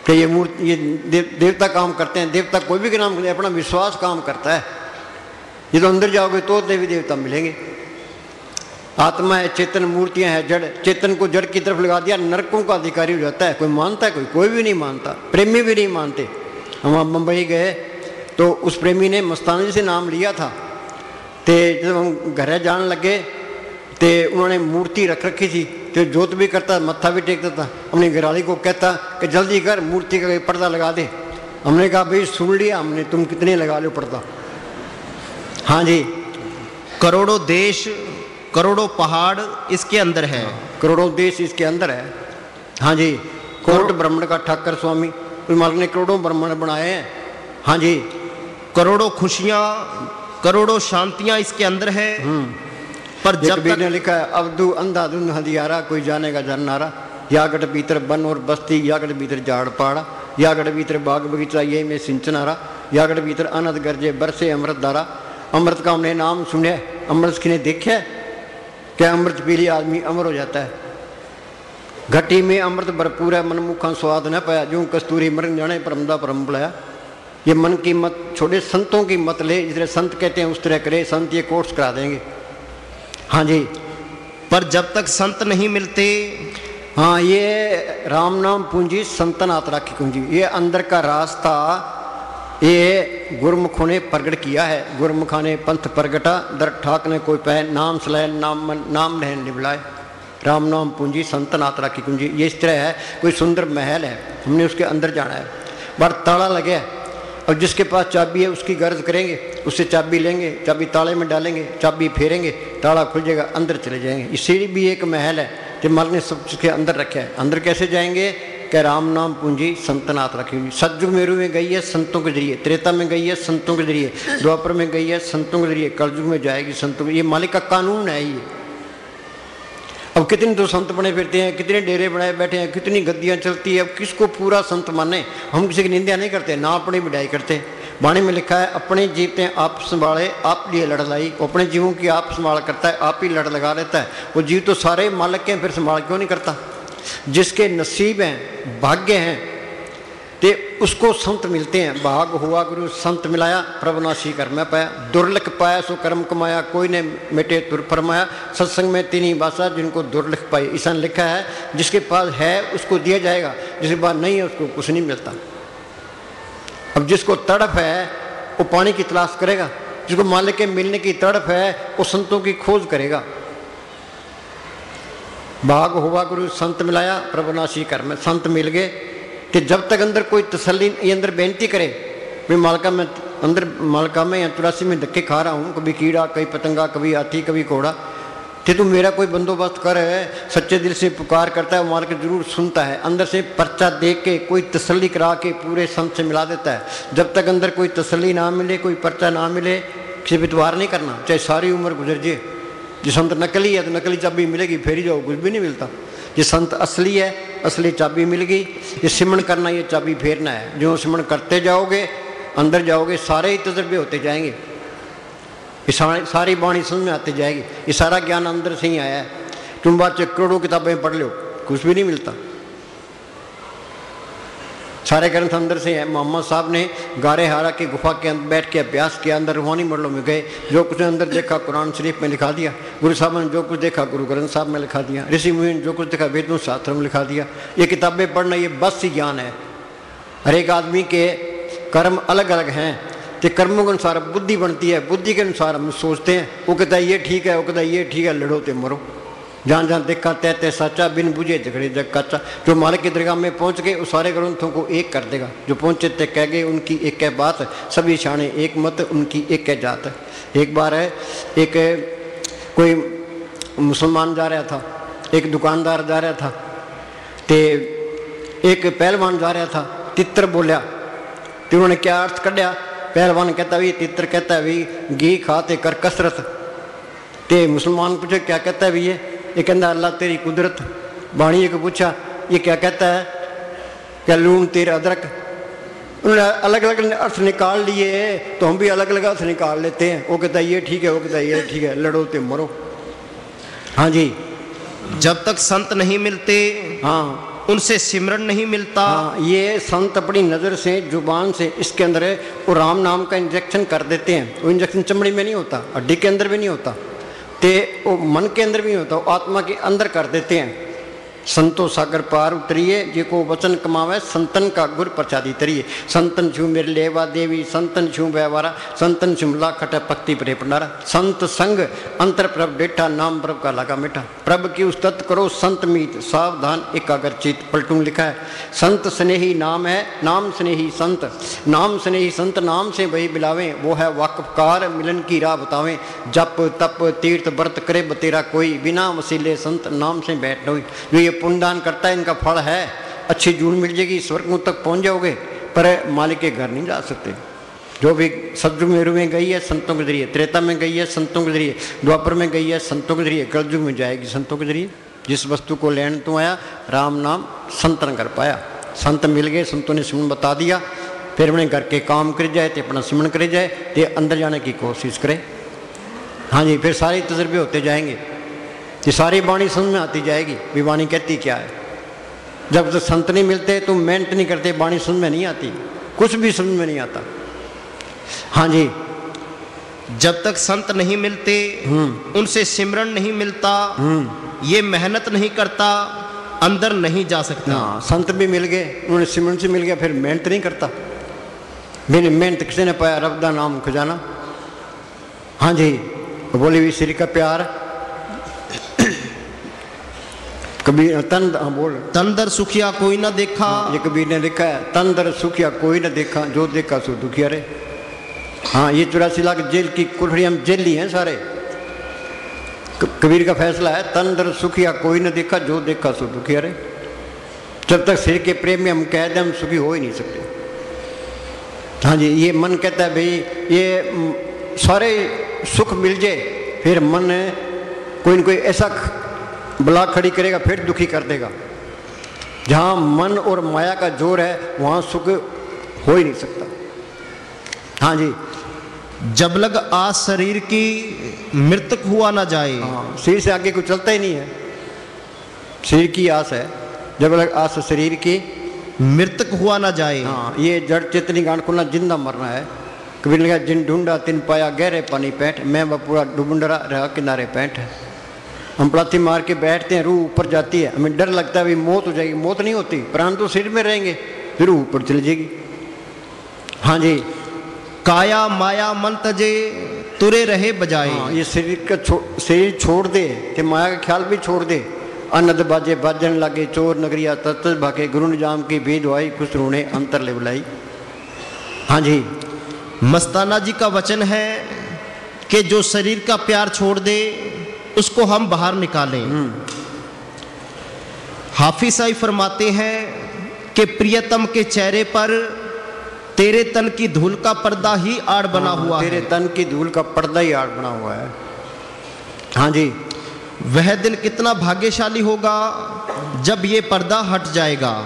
[SPEAKER 2] तो ये मूर्ति, ये देवता काम करते हैं, देवता कोई भी काम करते, अपना विश्वास काम करता है। ये तो अंदर जाओगे तो देवी देवता मिलेंगे। आत्मा है चेतन, मूर्तियां हैं जड़, चेतन को जड़ की तरफ लगा दिया, नरकों का अधिकारी हो जाता है। कोई मानता है? कोई भी नहीं मानता, प्रेमी भी नहीं मानते। हम आप मुंबई गए तो उस प्रेमी ने मस्तानी से नाम लिया था, तो जब हम घर जाने लगे तो उन्होंने मूर्ति रख रखी थी, तो जोत भी करता, मत्था भी टेकता था। अपनी घरवाली को कहता कि जल्दी कर, मूर्ति का पर्दा लगा दे। हमने कहा भाई सुन लिया हमने, तुम कितने लगा लो पर्दा। हाँ जी,
[SPEAKER 3] करोड़ों देश, करोड़ों पहाड़ इसके अंदर है।
[SPEAKER 2] करोड़ों देश इसके अंदर है। हाँ जी, कोट ब्राह्मण का ठाकर स्वामी, उस मालिक ने करोड़ों ब्राह्मण बनाए हैं। हाँ जी,
[SPEAKER 3] करोड़ों खुशियाँ, करोड़ों शांतियाँ इसके अंदर है। पर जब तक
[SPEAKER 2] ने लिखा है अवधु अंधा धुंध हदियारा, कोई जानेगा जाननारा, यागढ़ भीतर वन और बस्ती, यागढ़ भीतर झाड़ पहाड़ा, यागढ़ भीतर बाग बगीचा, ये में सिंचनारा, यागढ़ भीतर अनंत गरजे बरसे अमृत धारा। अमृत का हमने नाम सुने, अमृत किने देखा क्या? अमृत पी लिया आदमी अमर हो जाता है। घटी में अमृत भरपूर है, मनमुखा स्वाद न पाया, जो कस्तूरी मरण जाने परमदा परम बुलाया। ये मन की मत छोड़े, संतों की मत ले, जिस तरह संत कहते हैं उस तरह करे, संत ये कोर्स करा देंगे। हाँ जी,
[SPEAKER 3] पर जब तक संत नहीं मिलते,
[SPEAKER 2] हाँ, ये राम नाम पूंजी संतन आत्रा की कुंजी, ये अंदर का रास्ता ये गुरमुखों ने प्रकट किया है। गुरमुखा ने पंथ प्रगटा, दर ठाक ने कोई पै, नाम सलाय नाम रहन निबलाए, राम नाम पूंजी संतन आत्रा की कुंजी। ये इस तरह है, कोई सुंदर महल है, हमने उसके अंदर जाना है, बड़ा ताला लगे है, और जिसके पास चाबी है उसकी गर्ज करेंगे, उससे चाबी लेंगे, चाबी ताले में डालेंगे, चाबी फेरेंगे, ताला खुल जाएगा, अंदर चले जाएंगे। इसीलिए भी एक महल है, जो मालिक ने सब के अंदर रखा है। अंदर कैसे जाएंगे? कि राम नाम पूंजी संतनाथ रखी हुई। सतयुग मेरु में गई है संतों के जरिए, त्रेता में गई है संतों के जरिए, द्वापर में गई है संतों के जरिए, कलयुग में जाएगी संतों के। ये मालिक का कानून है ये। अब कितने तो संत बने फिरते हैं, कितने डेरे बनाए बैठे हैं, कितनी गद्दियाँ चलती है, अब किसको पूरा संत माने? हम किसी की निंदा नहीं करते, ना अपनी बढ़ाई करते। वाणी में लिखा है अपने जीवते आप संभाले आप लिए लड़ लाई। अपने जीवों की आप संभाल करता है, आप ही लड़ लगा लेता है। वो जीव तो सारे मालिक के, फिर संभाल क्यों नहीं करता? जिसके नसीब हैं, भाग्य हैं, ते उसको संत मिलते हैं। भाग हुआ गुरु संत मिलाया, प्रभुनाशी कर मैं पाया, दुर्लख पाया सो कर्म कमाया, कोई ने मिटे तुर फरमाया, सत्संग में तीन ही बासा जिनको दुर्लख पाई। ईसा ने लिखा है जिसके पास है उसको दिया जाएगा, जिसके पास नहीं है उसको कुछ नहीं मिलता। अब जिसको तड़प है वो पानी की तलाश करेगा, जिसको मालिक के मिलने की तड़प है वो संतों की खोज करेगा। भाग हुआ गुरु संत मिलाया, प्रभुनाशी कर में संत मिल गए। कि जब तक अंदर कोई तसल्ली ये अंदर बेनती करे, भाई मालका मैं अंदर मालका में या 83 में धक्के खा रहा हूँ, कभी कीड़ा कभी पतंगा कभी हाथी कभी घोड़ा, तो तू मेरा कोई बंदोबस्त कर है। सच्चे दिल से पुकार करता है, वो मालिक जरूर सुनता है। अंदर से पर्चा दे के कोई तसल्ली करा के पूरे संत से मिला देता है। जब तक अंदर कोई तसल्ली ना मिले, कोई पर्चा ना मिले, किसी वितवार नहीं करना, चाहे सारी उम्र गुजर जाए। जो संत नकली है तो नकली चाबी मिलेगी, फेर ही जाओ, कुछ भी नहीं मिलता। ये संत असली है, असली चाबी मिल गई। ये सिमरण करना, ये चाबी फेरना है। जो सिमरण करते जाओगे, अंदर जाओगे, सारे ही तजर्बे होते जाएंगे। ये सारी बाणी समझ में आती जाएगी। ये सारा ज्ञान अंदर से ही आया है। तुम बात करोड़ों किताबें पढ़ लो, कुछ भी नहीं मिलता। सारे ग्रंथ अंदर से हैं। मोहम्मद साहब ने गारे हारा की गुफा के अंदर बैठ के अभ्यास किया, अंदर रूहानी मंडलों में गए, जो कुछ अंदर देखा कुरान शरीफ में लिखा दिया। गुरु साहब ने जो कुछ देखा गुरु ग्रंथ साहब में लिखा दिया। ऋषि मुनि ने जो कुछ देखा वेदों शास्त्रों में लिखा दिया। ये किताबें पढ़ना ये बस ही ज्ञान है। हर एक आदमी के कर्म अलग अलग हैं, तो कर्मों के अनुसार बुद्धि बनती है, बुद्धि के अनुसार हम सोचते हैं। वो कहता है ये ठीक है, वो कहता है ये ठीक है, लड़ो तो मरो। जहाँ जहाँ देखा तय तय साचा, बिन बुझे झगड़े जग काचा। जो मालिक की दरगाह में पहुँच गए उस सारे ग्रंथों को एक कर देगा। जो पहुँचे तय कह गए उनकी एक है बात, सभी शाने एक मत उनकी एक है जात। एक बार है एक कोई मुसलमान जा रहा था, एक दुकानदार जा रहा था, तो एक पहलवान जा रहा था। तित्र बोलिया तो उन्होंने क्या अर्थ कढ़िया। पहलवान कहता भी, तित्र कहता भी घी खाते कर कसरत। ते मुसलमान पूछे क्या कहता है भी ये कहता अल्लाह तेरी कुदरत। बाणी को पूछा ये क्या कहता है, क्या लून तेरे अदरक। उन्होंने अलग अलग अर्थ निकाल लिए, तो हम भी अलग अलग अर्थ निकाल लेते हैं। वो कहता है ये ठीक है, वो कहता है ये ठीक है, लड़ो तो मरो। हाँ जी,
[SPEAKER 3] जब तक संत नहीं मिलते,
[SPEAKER 2] हाँ
[SPEAKER 3] उनसे सिमरन नहीं मिलता।
[SPEAKER 2] हाँ, ये संत अपनी नज़र से जुबान से इसके अंदर वो राम नाम का इंजेक्शन कर देते हैं। वो इंजेक्शन चमड़ी में नहीं होता, हड्डी के अंदर भी नहीं होता, ते वो मन के अंदर भी नहीं होता, वो आत्मा के अंदर कर देते हैं। संतो सागर पार उतरिए, जे को वचन कमावे संतन का गुर प्रसादी तरिए। संतन छू मेरे लेवा देवी, संतन छू व्यवहारा, संतन छू लाखट पक्ति प्रे पंडारा। संत संग अंतर प्रभ डेठा, नाम प्रभ का लगा मिठा। प्रभ की उस्तत करो संत मीत, सावधान एकाग्र चित। पलटू लिखा है संत स्नेही नाम है, नाम स्नेही संत। नाम स्नेही संत नाम से वही बिलावें, वो है वाकफकार मिलन की राह बतावें। जप तप तीर्थ व्रत करे बतेरा कोई, बिना वसीले संत नाम से बैठ ढोई। जो ये पुण्यदान करता है इनका फल है, अच्छी जून मिल जाएगी, स्वर्ग तक पहुंच जाओगे, पर मालिक के घर नहीं जा सकते। जो भी सतयुग मेरु में गई है संतों के जरिए, त्रेता में गई है संतों के जरिए, द्वापर में गई है संतों के जरिए, कलयुग में जाएगी संतों के जरिए। जिस वस्तु को लेने तो आया राम नाम संतन कर पाया। संत मिल गए, संतों ने सिमरन बता दिया, फिर अपने घर के काम कर जाए तो अपना सिमरन कर जाए, तो अंदर जाने की कोशिश करे। हाँ जी, फिर सारे तजर्बे होते जाएंगे, ये सारी वाणी समझ में आती जाएगी भी वाणी कहती क्या है। जब तक संत नहीं मिलते तुम मेहनत नहीं करते, वाणी समझ में नहीं आती, कुछ भी समझ में नहीं आता। हाँ जी,
[SPEAKER 3] जब तक संत नहीं मिलते, उनसे सिमरन नहीं मिलता, ये मेहनत नहीं करता, अंदर नहीं जा सकता।
[SPEAKER 2] हाँ, संत भी मिल गए, उन्होंने सिमरन से मिल गया, फिर मेहनत नहीं करता। मैंने मेहनत किसी ने पाया, रब दा नाम खजाना। हाँ जी, बोली भी श्री का प्यार कबीर तन बोल
[SPEAKER 3] तन दर सुखिया कोई ना देखा।
[SPEAKER 2] ये कबीर ने लिखा है तन दर सुखिया कोई ना देखा, जो देखा सो दुखिया रे। हाँ, ये 84 लाख जेल की कुल्हड़ी हम जेली हैं सारे। कबीर का फैसला है तन दर सुखिया कोई ना देखा, जो देखा सो दुखिया रे। जब तक सिर के प्रेम में हम कह दें हम सुखी हो ही नहीं सकते। हाँ जी, ये मन कहता है भाई ये सारे सुख मिल जाए, फिर मन कोई न कोई ऐसा बला खड़ी करेगा, फिर दुखी कर देगा। जहाँ मन और माया का जोर है वहाँ सुख हो ही नहीं सकता। हाँ जी,
[SPEAKER 3] जब लग आस शरीर की मृतक हुआ ना जाए।
[SPEAKER 2] हाँ, शरीर से आगे कुछ चलता ही नहीं है, शरीर की आस है। जब लग आस शरीर की
[SPEAKER 3] मृतक हुआ ना जाए।
[SPEAKER 2] हाँ, ये जड़ चेतनी गांठ खुलना, जिंदा मरना है। कबीर ने लिखा जिन ढूंढा तिन पाया, गहरे पानी पैंठ, मैं बपूरा डुबुंडरा रहा किनारे पैंठ। हम पलाथी मार के बैठते हैं, रूह ऊपर जाती है, हमें डर लगता है भी मौत हो जाएगी। मौत नहीं होती, प्राण तो शरीर में रहेंगे, फिर रूह ऊपर चली जाएगी। हाँ जी,
[SPEAKER 3] काया माया मन तजे तुरे रहे बजाए।
[SPEAKER 2] हाँ, ये शरीर का शरीर छोड़ दे, ते माया का ख्याल भी छोड़ दे। अनद बाजे बाजन लागे, चोर नगरिया तत्त भागे, गुरु निजाम की भेद आई, खुश रोने अंतर ले बुलाई। हाँ जी,
[SPEAKER 3] मस्ताना जी का वचन है कि जो शरीर का प्यार छोड़ दे उसको हम बाहर निकालें। हाफिज साहब फरमाते हैं कि प्रियतम के चेहरे पर तेरे तन की धूल का पर्दा ही आड़ बना हुआ है।
[SPEAKER 2] तेरे तन की धूल का पर्दा ही आड़ बना हुआ है। हाँ जी,
[SPEAKER 3] वह दिन कितना भाग्यशाली होगा जब ये पर्दा हट जाएगा।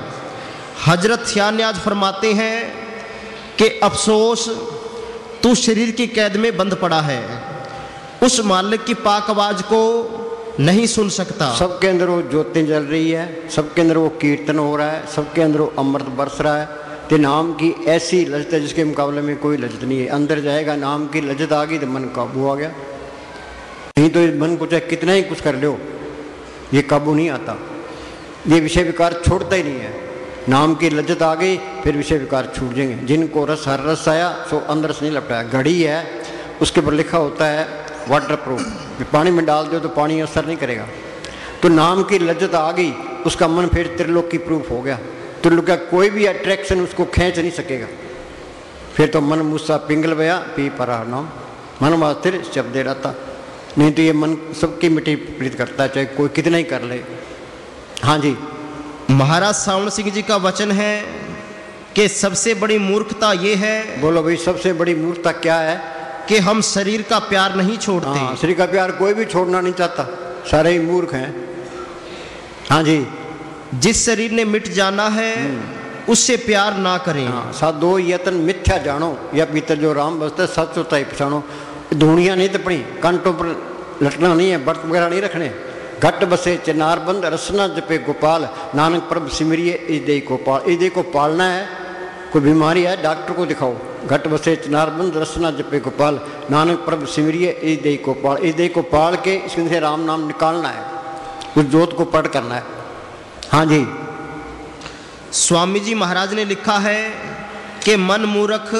[SPEAKER 3] हजरत शाह न्याज फरमाते हैं कि अफसोस तू शरीर की कैद में बंद पड़ा है, उस मालिक की पाक आवाज को नहीं सुन सकता।
[SPEAKER 2] सबके अंदर वो ज्योति जल रही है, सबके अंदर वो कीर्तन हो रहा है, सबके अंदर वो अमृत बरस रहा है, तो नाम की ऐसी लज्जत है जिसके मुकाबले में कोई लज्जत नहीं है। अंदर जाएगा, नाम की लज्जत आ गई तो मन काबू आ गया। नहीं तो मन को चाहे कितना ही कुछ कर लो, ये काबू नहीं आता, ये विषय विकार छोड़ता ही नहीं है। नाम की लज्जत आ गई फिर विषय विकार छूट जाएंगे। जिनको रस हर रस आया सो अंदर से नहीं लपटाया। घड़ी है उसके ऊपर लिखा होता है वाटर प्रूफ, पानी में डाल दो तो पानी असर नहीं करेगा। तो नाम की लज्जत आ गई, उसका मन फिर त्रिलोक की प्रूफ हो गया। त्रिलोक का कोई भी अट्रैक्शन उसको खींच नहीं सकेगा। फिर तो मन मूसा पिंगल बया पी परा नाम, मन मास्तिर शब्द रहता। नहीं तो ये मन सबकी मिट्टी प्रीत करता है, चाहे कोई कितना ही कर ले। हाँ जी,
[SPEAKER 3] महाराज सावण सिंह जी का वचन है कि सबसे बड़ी मूर्खता ये है।
[SPEAKER 2] बोलो भाई, सबसे बड़ी मूर्खता क्या है?
[SPEAKER 3] कि हम शरीर का प्यार नहीं छोड़ते।
[SPEAKER 2] हाँ, शरीर का प्यार कोई भी छोड़ना नहीं चाहता, सारे ही मूर्ख हैं। हाँ जी,
[SPEAKER 3] जिस शरीर ने मिट जाना है उससे प्यार ना करें।
[SPEAKER 2] हाँ, साधो यतन मिथ्या जानो या भीतर जो राम बसता सच होता है पछाणो। धूणियाँ नहीं तपनी, कंटों पर लटना नहीं है, बर्त वगैरह नहीं रखने। घट बसे चिनार बंद रसना जपे गोपाल, नानक प्रभ सिमरिये इस देह को पाल। इस देह को पालना है, कोई बीमारी है डॉक्टर को दिखाओ। घट बसे चिनार बंद रसना जपे गोपाल, नानक प्रभ सिमरिये इस देह को पाल। इस देह को पाल के इसके से राम नाम निकालना है, उस जोत को पढ़ करना है। हाँ जी,
[SPEAKER 3] स्वामी जी महाराज ने लिखा है कि मन मूर्ख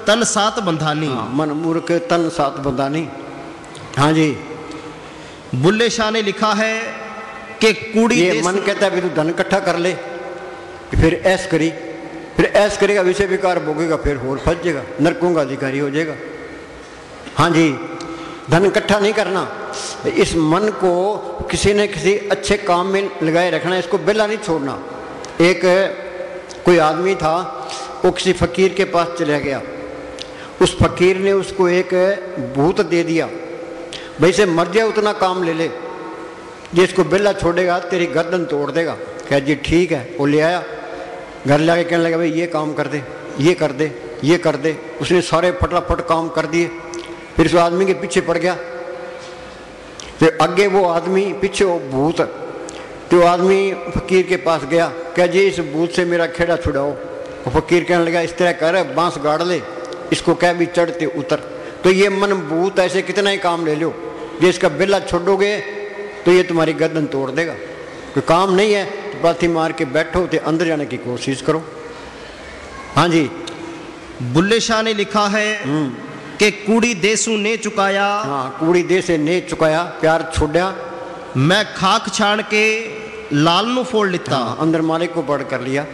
[SPEAKER 3] तन सात बंधानी।
[SPEAKER 2] हाँ, मन मूर्ख तन सात बंधानी। हाँ जी,
[SPEAKER 3] बुल्ले शाह ने लिखा है कि कूड़ी
[SPEAKER 2] ये मन कहता है भी तू धन इकट्ठा कर ले, फिर ऐश करी, फिर ऐश करेगा विषय विकार भोगेगा, फिर होर फंस जाएगा, नरकों का अधिकारी हो जाएगा। हाँ जी, धन इकट्ठा नहीं करना, इस मन को किसी न किसी अच्छे काम में लगाए रखना, इसको बेला नहीं छोड़ना। एक कोई आदमी था, वो किसी फकीर के पास चला गया। उस फकीर ने उसको एक भूत दे दिया, भाई से मर जाए उतना काम ले ले, ये इसको बेला छोड़ेगा तेरी गर्दन तोड़ देगा। कह जी ठीक है। वो ले आया, घर ले आके कहने लगा भाई ये काम कर दे, ये कर दे, ये कर दे। उसने सारे फटाफट काम कर दिए। फिर उस आदमी के पीछे पड़ गया, फिर आगे वो आदमी पीछे वो भूत। तो आदमी फकीर के पास गया, कह जी इस भूत से मेरा खेड़ा छुड़ाओ। वो फकीर कहने लगा इस तरह कर, बांस गाड़ ले, इसको कह भी चढ़ते उतर। तो ये मन भूत ऐसे कितना ही काम ले लो, ये इसका बेला छोड़ोगे तो ये तुम्हारी गर्दन तोड़ देगा। कोई काम नहीं है तो पाथी मार के बैठो, तो अंदर जाने की कोशिश करो। हाँ जी,
[SPEAKER 3] बुल्ले शाह ने लिखा है कि कूड़ी देसू ने चुकाया।
[SPEAKER 2] हाँ, कूड़ी दे से ने चुकाया, प्यार छोड़ा।
[SPEAKER 3] मैं खाक छाण के लाल नू फोड़ लेता।
[SPEAKER 2] हाँ, अंदर मालिक को पढ़ कर लिया।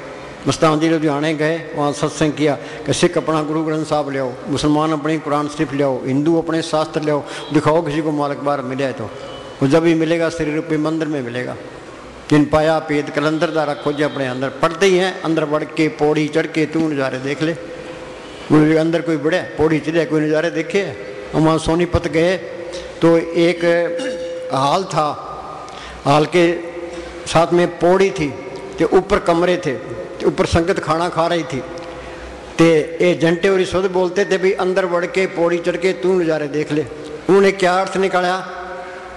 [SPEAKER 2] मस्तान जी लुधियाने गए, वहाँ सत्संग किया कि सिख अपना गुरु ग्रंथ साहब ले आओ, मुसलमान अपनी कुरान शरीफ ले आओ, हिंदू अपने शास्त्र ले आओ, दिखाओ किसी को मालिक बार मिले तो वो जब भी मिलेगा श्री रूपी मंदिर में मिलेगा। जिन पाया पेद कलंदर दारा खोजे अपने अंदर, पढ़ते ही हैं अंदर बढ़ के पौड़ी चढ़ के तू नज़ारे देख ले। गुरु के अंदर कोई बढ़िया पौड़ी चढ़े, कोई नज़ारे देखे। हम वहाँ सोनीपत गए तो एक हाल था, हाल के साथ में पौड़ी थी, तो ऊपर कमरे थे, तो ऊपर संगत खाना खा रही थी। तो ये जंटे और शुद्ध बोलते थे भी अंदर बढ़ के पौड़ी चढ़ के तू नज़ारे देख ले। उन्होंने क्या अर्थ निकाला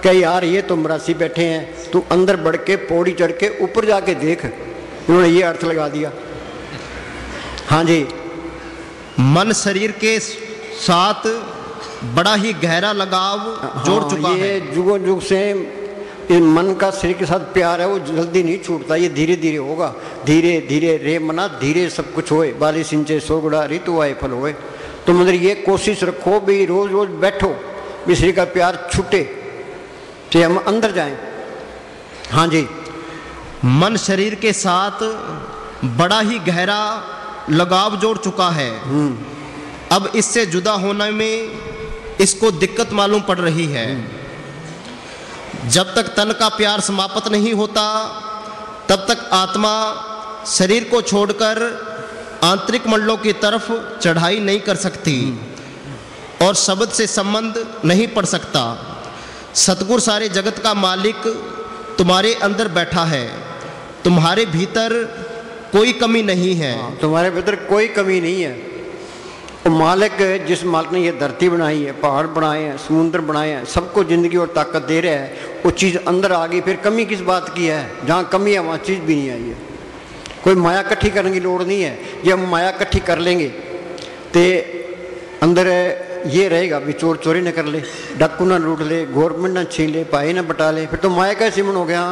[SPEAKER 2] कि यार ये तो मरासी बैठे हैं, तू अंदर बढ़ के पौड़ी चढ़ के ऊपर जाके देख। उन्होंने ये अर्थ लगा दिया। हाँ जी,
[SPEAKER 3] मन शरीर के साथ बड़ा ही गहरा लगाव जोड़ चुका है।
[SPEAKER 2] ये जुगों जुग से इस मन का शरीर के साथ प्यार है, वो जल्दी नहीं छूटता, ये धीरे धीरे होगा। धीरे धीरे रे मना धीरे सब कुछ होए, बाली सिंचे सोगड़ा ऋतु आए फल होए। तो मतलब ये कोशिश रखो भी रोज रोज बैठो भी शरीर का प्यार छूटे, तो हम अंदर जाएं। हाँ जी,
[SPEAKER 3] मन शरीर के साथ बड़ा ही गहरा लगाव जोड़ चुका है। अब इससे जुदा होने में इसको दिक्कत मालूम पड़ रही है। जब तक तन का प्यार समाप्त नहीं होता तब तक आत्मा शरीर को छोड़कर आंतरिक मंडलों की तरफ चढ़ाई नहीं कर सकती और शब्द से संबंध नहीं पड़ सकता। सतगुरु सारे जगत का मालिक तुम्हारे अंदर बैठा है, तुम्हारे भीतर कोई कमी नहीं है।
[SPEAKER 2] तुम्हारे भीतर कोई कमी नहीं है। वो मालिक, जिस मालिक ने ये धरती बनाई है, पहाड़ बनाए हैं, समुद्र बनाए हैं, सबको ज़िंदगी और ताकत दे रहा है, वो चीज़ अंदर आ गई, फिर कमी किस बात की है? जहाँ कमी है वहाँ चीज़ भी नहीं आई है। कोई माया इकट्ठी करने की लोड़ नहीं है। ये हम माया इकट्ठी कर लेंगे तो अंदर ये रहेगा भी चोर चोरी न कर ले, डाकू ना लूट ले, गवर्नमेंट ना छीन ले, भाई ना बटा ले, फिर तो माया का सिमन हो गया।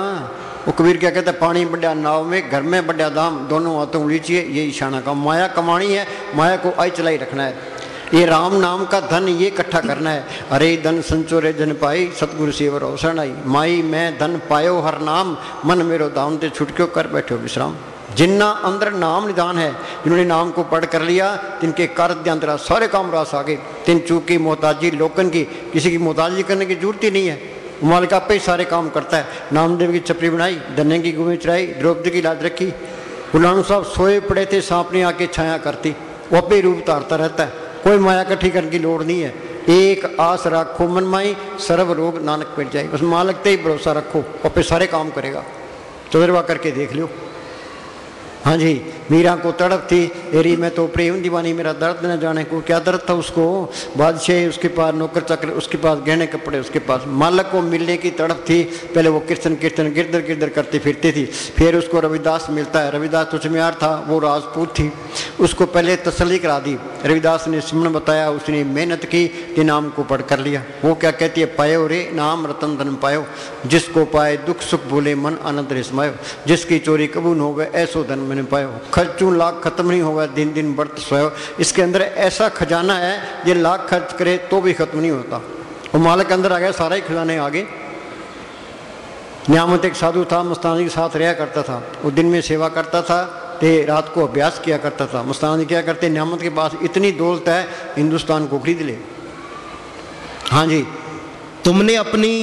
[SPEAKER 2] वो कबीर क्या कहता है, पानी बढ़िया नाव में, घर में बढ़िया दाम, दोनों हाथों उलीचिए, ये ईशाना का। माया कमानी है, माया को आई चलाई रखना है। ये राम नाम का धन ये इकट्ठा करना है। अरे धन संचोरे जन पाई, सतगुरु सेवर अवसर आई। माई मैं धन पायो हर नाम, मन मेरो दाम ते छुटक्यो कर बैठो विश्राम। जिन्ना अंदर नाम निदान है, जिन्होंने नाम को पढ़ कर लिया, तिनके कार्य अंतरा सारे काम रास आगे। तिन चूकी मोहताजी लोकन की, किसी की मोहताजी करने की जरूरत ही नहीं है। मालिक आपे ही सारे काम करता है। नामदेव की छपरी बनाई, धन्य की गुमें चढ़ाई, द्रौपदी की लाज रखी। गुरु नानक साहब सोए पड़े थे, सांप ने आके छाया करती। वो आपे रूप धारता रहता है, कोई माया इकट्ठी करने की लोड़ नहीं है। एक आस रखो मन माई, सर्व रोग नानक मिट जाए। बस मालिक पे ही भरोसा रखो, आपे सारे काम करेगा। तजर्बा करके देख लो। हाँ जी, मीरा को तड़प थी, एरी में तो प्रेम दीवानी, मेरा दर्द न जाने को क्या दर्द था उसको। बादशाह उसके पास, नौकर चाकर उसके पास, गहने कपड़े उसके पास, मालक को मिलने की तड़प थी। पहले वो कीर्तन कीर्तन गिरदर गिरदर करती फिरती थी। फिर उसको रविदास मिलता है। रविदास तो चमियार था, वो राजपूत थी, उसको पहले तसल्ली करा दी। रविदास ने सिमरन बताया, उसने मेहनत की, ते नाम को पढ़ कर लिया। वो क्या कहती है, पायो रे नाम रतन धन पायो, जिसको पाए दुख सुख भूले मन आनंद रे समायो। जिसकी चोरी कबूल हो गए ऐसो धन मैंने पायो, खर्चूं लाख खत्म नहीं होगा दिन दिन बढ़त सोयो। इसके अंदर ऐसा खजाना है, ये लाख खर्च करे तो भी खत्म नहीं होता। वो मालिक अंदर आ गया, सारा ही खजाने आगे। न्यामत एक साधु था, मस्तानी के साथ रहा करता था। वो दिन में सेवा करता था, ते रात को अभ्यास किया करता था। मस्तानी क्या करते, न्यामत के पास इतनी दौलत है, हिंदुस्तान को खरीद ले। हाँ जी,
[SPEAKER 3] तुमने अपनी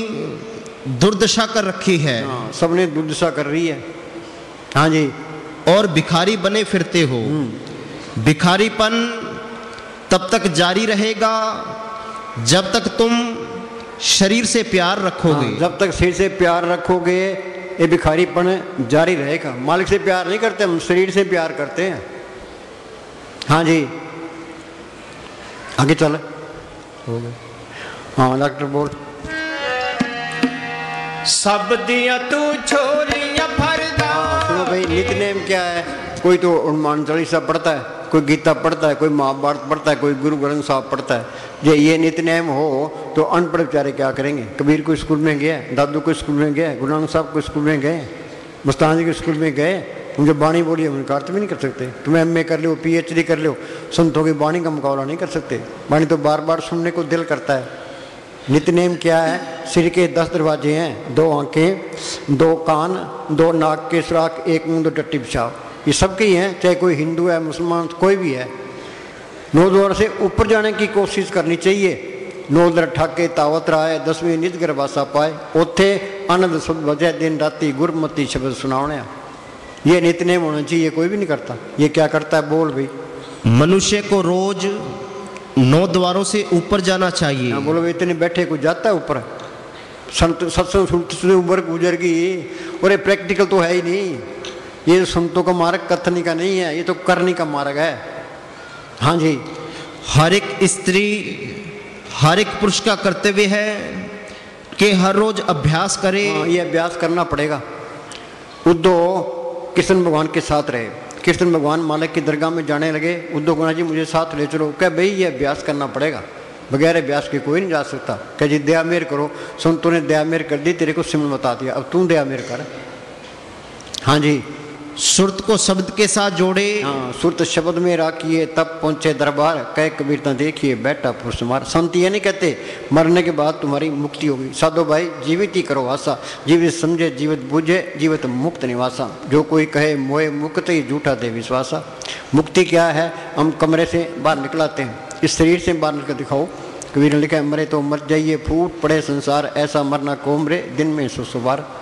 [SPEAKER 3] दुर्दशा कर रखी है।
[SPEAKER 2] हाँ, सबने दुर्दशा कर रही है। हाँ जी,
[SPEAKER 3] और भिखारी बने फिरते हो। भिखारीपन तब तक जारी रहेगा जब तक तुम शरीर से प्यार रखोगे।
[SPEAKER 2] हाँ, जब तक शरीर से प्यार रखोगे ये भिखारीपन जारी रहेगा। मालिक से प्यार नहीं करते हम, शरीर से प्यार करते हैं। हाँ जी, आगे चल हो गए। हाँ डॉक्टर बोल।
[SPEAKER 1] सब दिया तू छोरियां फरदा।
[SPEAKER 2] सुनो भाई, नितनेम क्या है? कोई तो हनुमान चालीसा पढ़ता है, कोई गीता पढ़ता है, कोई महाभारत पढ़ता है, कोई गुरु ग्रंथ साहब पढ़ता है। ये नितनेम हो तो अनपढ़ बेचारे क्या करेंगे? कबीर को स्कूल में गया, दादू को स्कूल में गया, गुरु नानक साहब को स्कूल में गए, मस्तान जी के स्कूल में गए। तुम जो बाणी बोली उनका अर्थ भी नहीं कर सकते। तुम MA कर लो, PhD कर लो, संतों की बाणी का मुकाबला नहीं कर सकते। बाणी तो बार बार सुनने को दिल करता है। नितनेम क्या है? सिर के 10 दरवाजे हैं, 2 आंखें, 2 कान, 2 नाक के सुराख, 1 मुंह, 2 टट्टी पेशाब। ये सबके ही हैं, चाहे कोई हिंदू है, मुसलमान, कोई भी है। 9 द्वार से ऊपर जाने की कोशिश करनी चाहिए। 9 द्वार ठाके तावत रहा है, 10वीं निज गर्भासा पाए, ओथे आनंद शब्द बजे दिन राति गुरमती शब्द सुनावने। ये नितनेम होना चाहिए, कोई भी नहीं करता। ये क्या करता है? बोल भाई।
[SPEAKER 3] मनुष्य को रोज 9 द्वारों से ऊपर जाना चाहिए।
[SPEAKER 2] हाँ बोलो, इतने बैठे को जाता है ऊपर? सत्संग सुनते ऊपर गुजर गई। और ये प्रैक्टिकल तो है ही नहीं। ये संतों का मार्ग कथनी का नहीं है, ये तो करने का मार्ग है। हाँ जी,
[SPEAKER 3] हर एक स्त्री, हर एक पुरुष का कर्तव्य है कि हर रोज अभ्यास करे।
[SPEAKER 2] हाँ, ये अभ्यास करना पड़ेगा। उद्धव कृष्ण भगवान के साथ रहे। कृष्ण भगवान मालिक की दरगाह में जाने लगे। उद्धव गुना जी मुझे साथ ले चलो। क्या भाई ये अभ्यास करना पड़ेगा, बगैर अभ्यास के कोई नहीं जा सकता। क्या जी दया मेर करो। संतों ने दया मेर कर दी, तेरे को सिमरन बता दिया, अब तू दया मेर कर। हाँ जी,
[SPEAKER 3] सुरत को शब्द के साथ जोड़े।
[SPEAKER 2] हाँ, सुरत शब्द में राखिए तब पहुंचे दरबार, कह कबीरता देखिए बैठा पुरुष मार। संत ये नहीं कहते मरने के बाद तुम्हारी मुक्ति होगी। साधो भाई, जीवित ही करो आशा, जीवित समझे जीवित बूझे, जीवित मुक्त निवासा। जो कोई कहे मोए मुक्त ही झूठा दे विश्वासा। मुक्ति क्या है? हम कमरे से बाहर निकलाते हैं, इस शरीर से बाहर निकल दिखाओ। कबीर ने लिखा है, मरे तो मर जाइए फूट पड़े संसार, ऐसा मरना कोमरे दिन में 100 बार।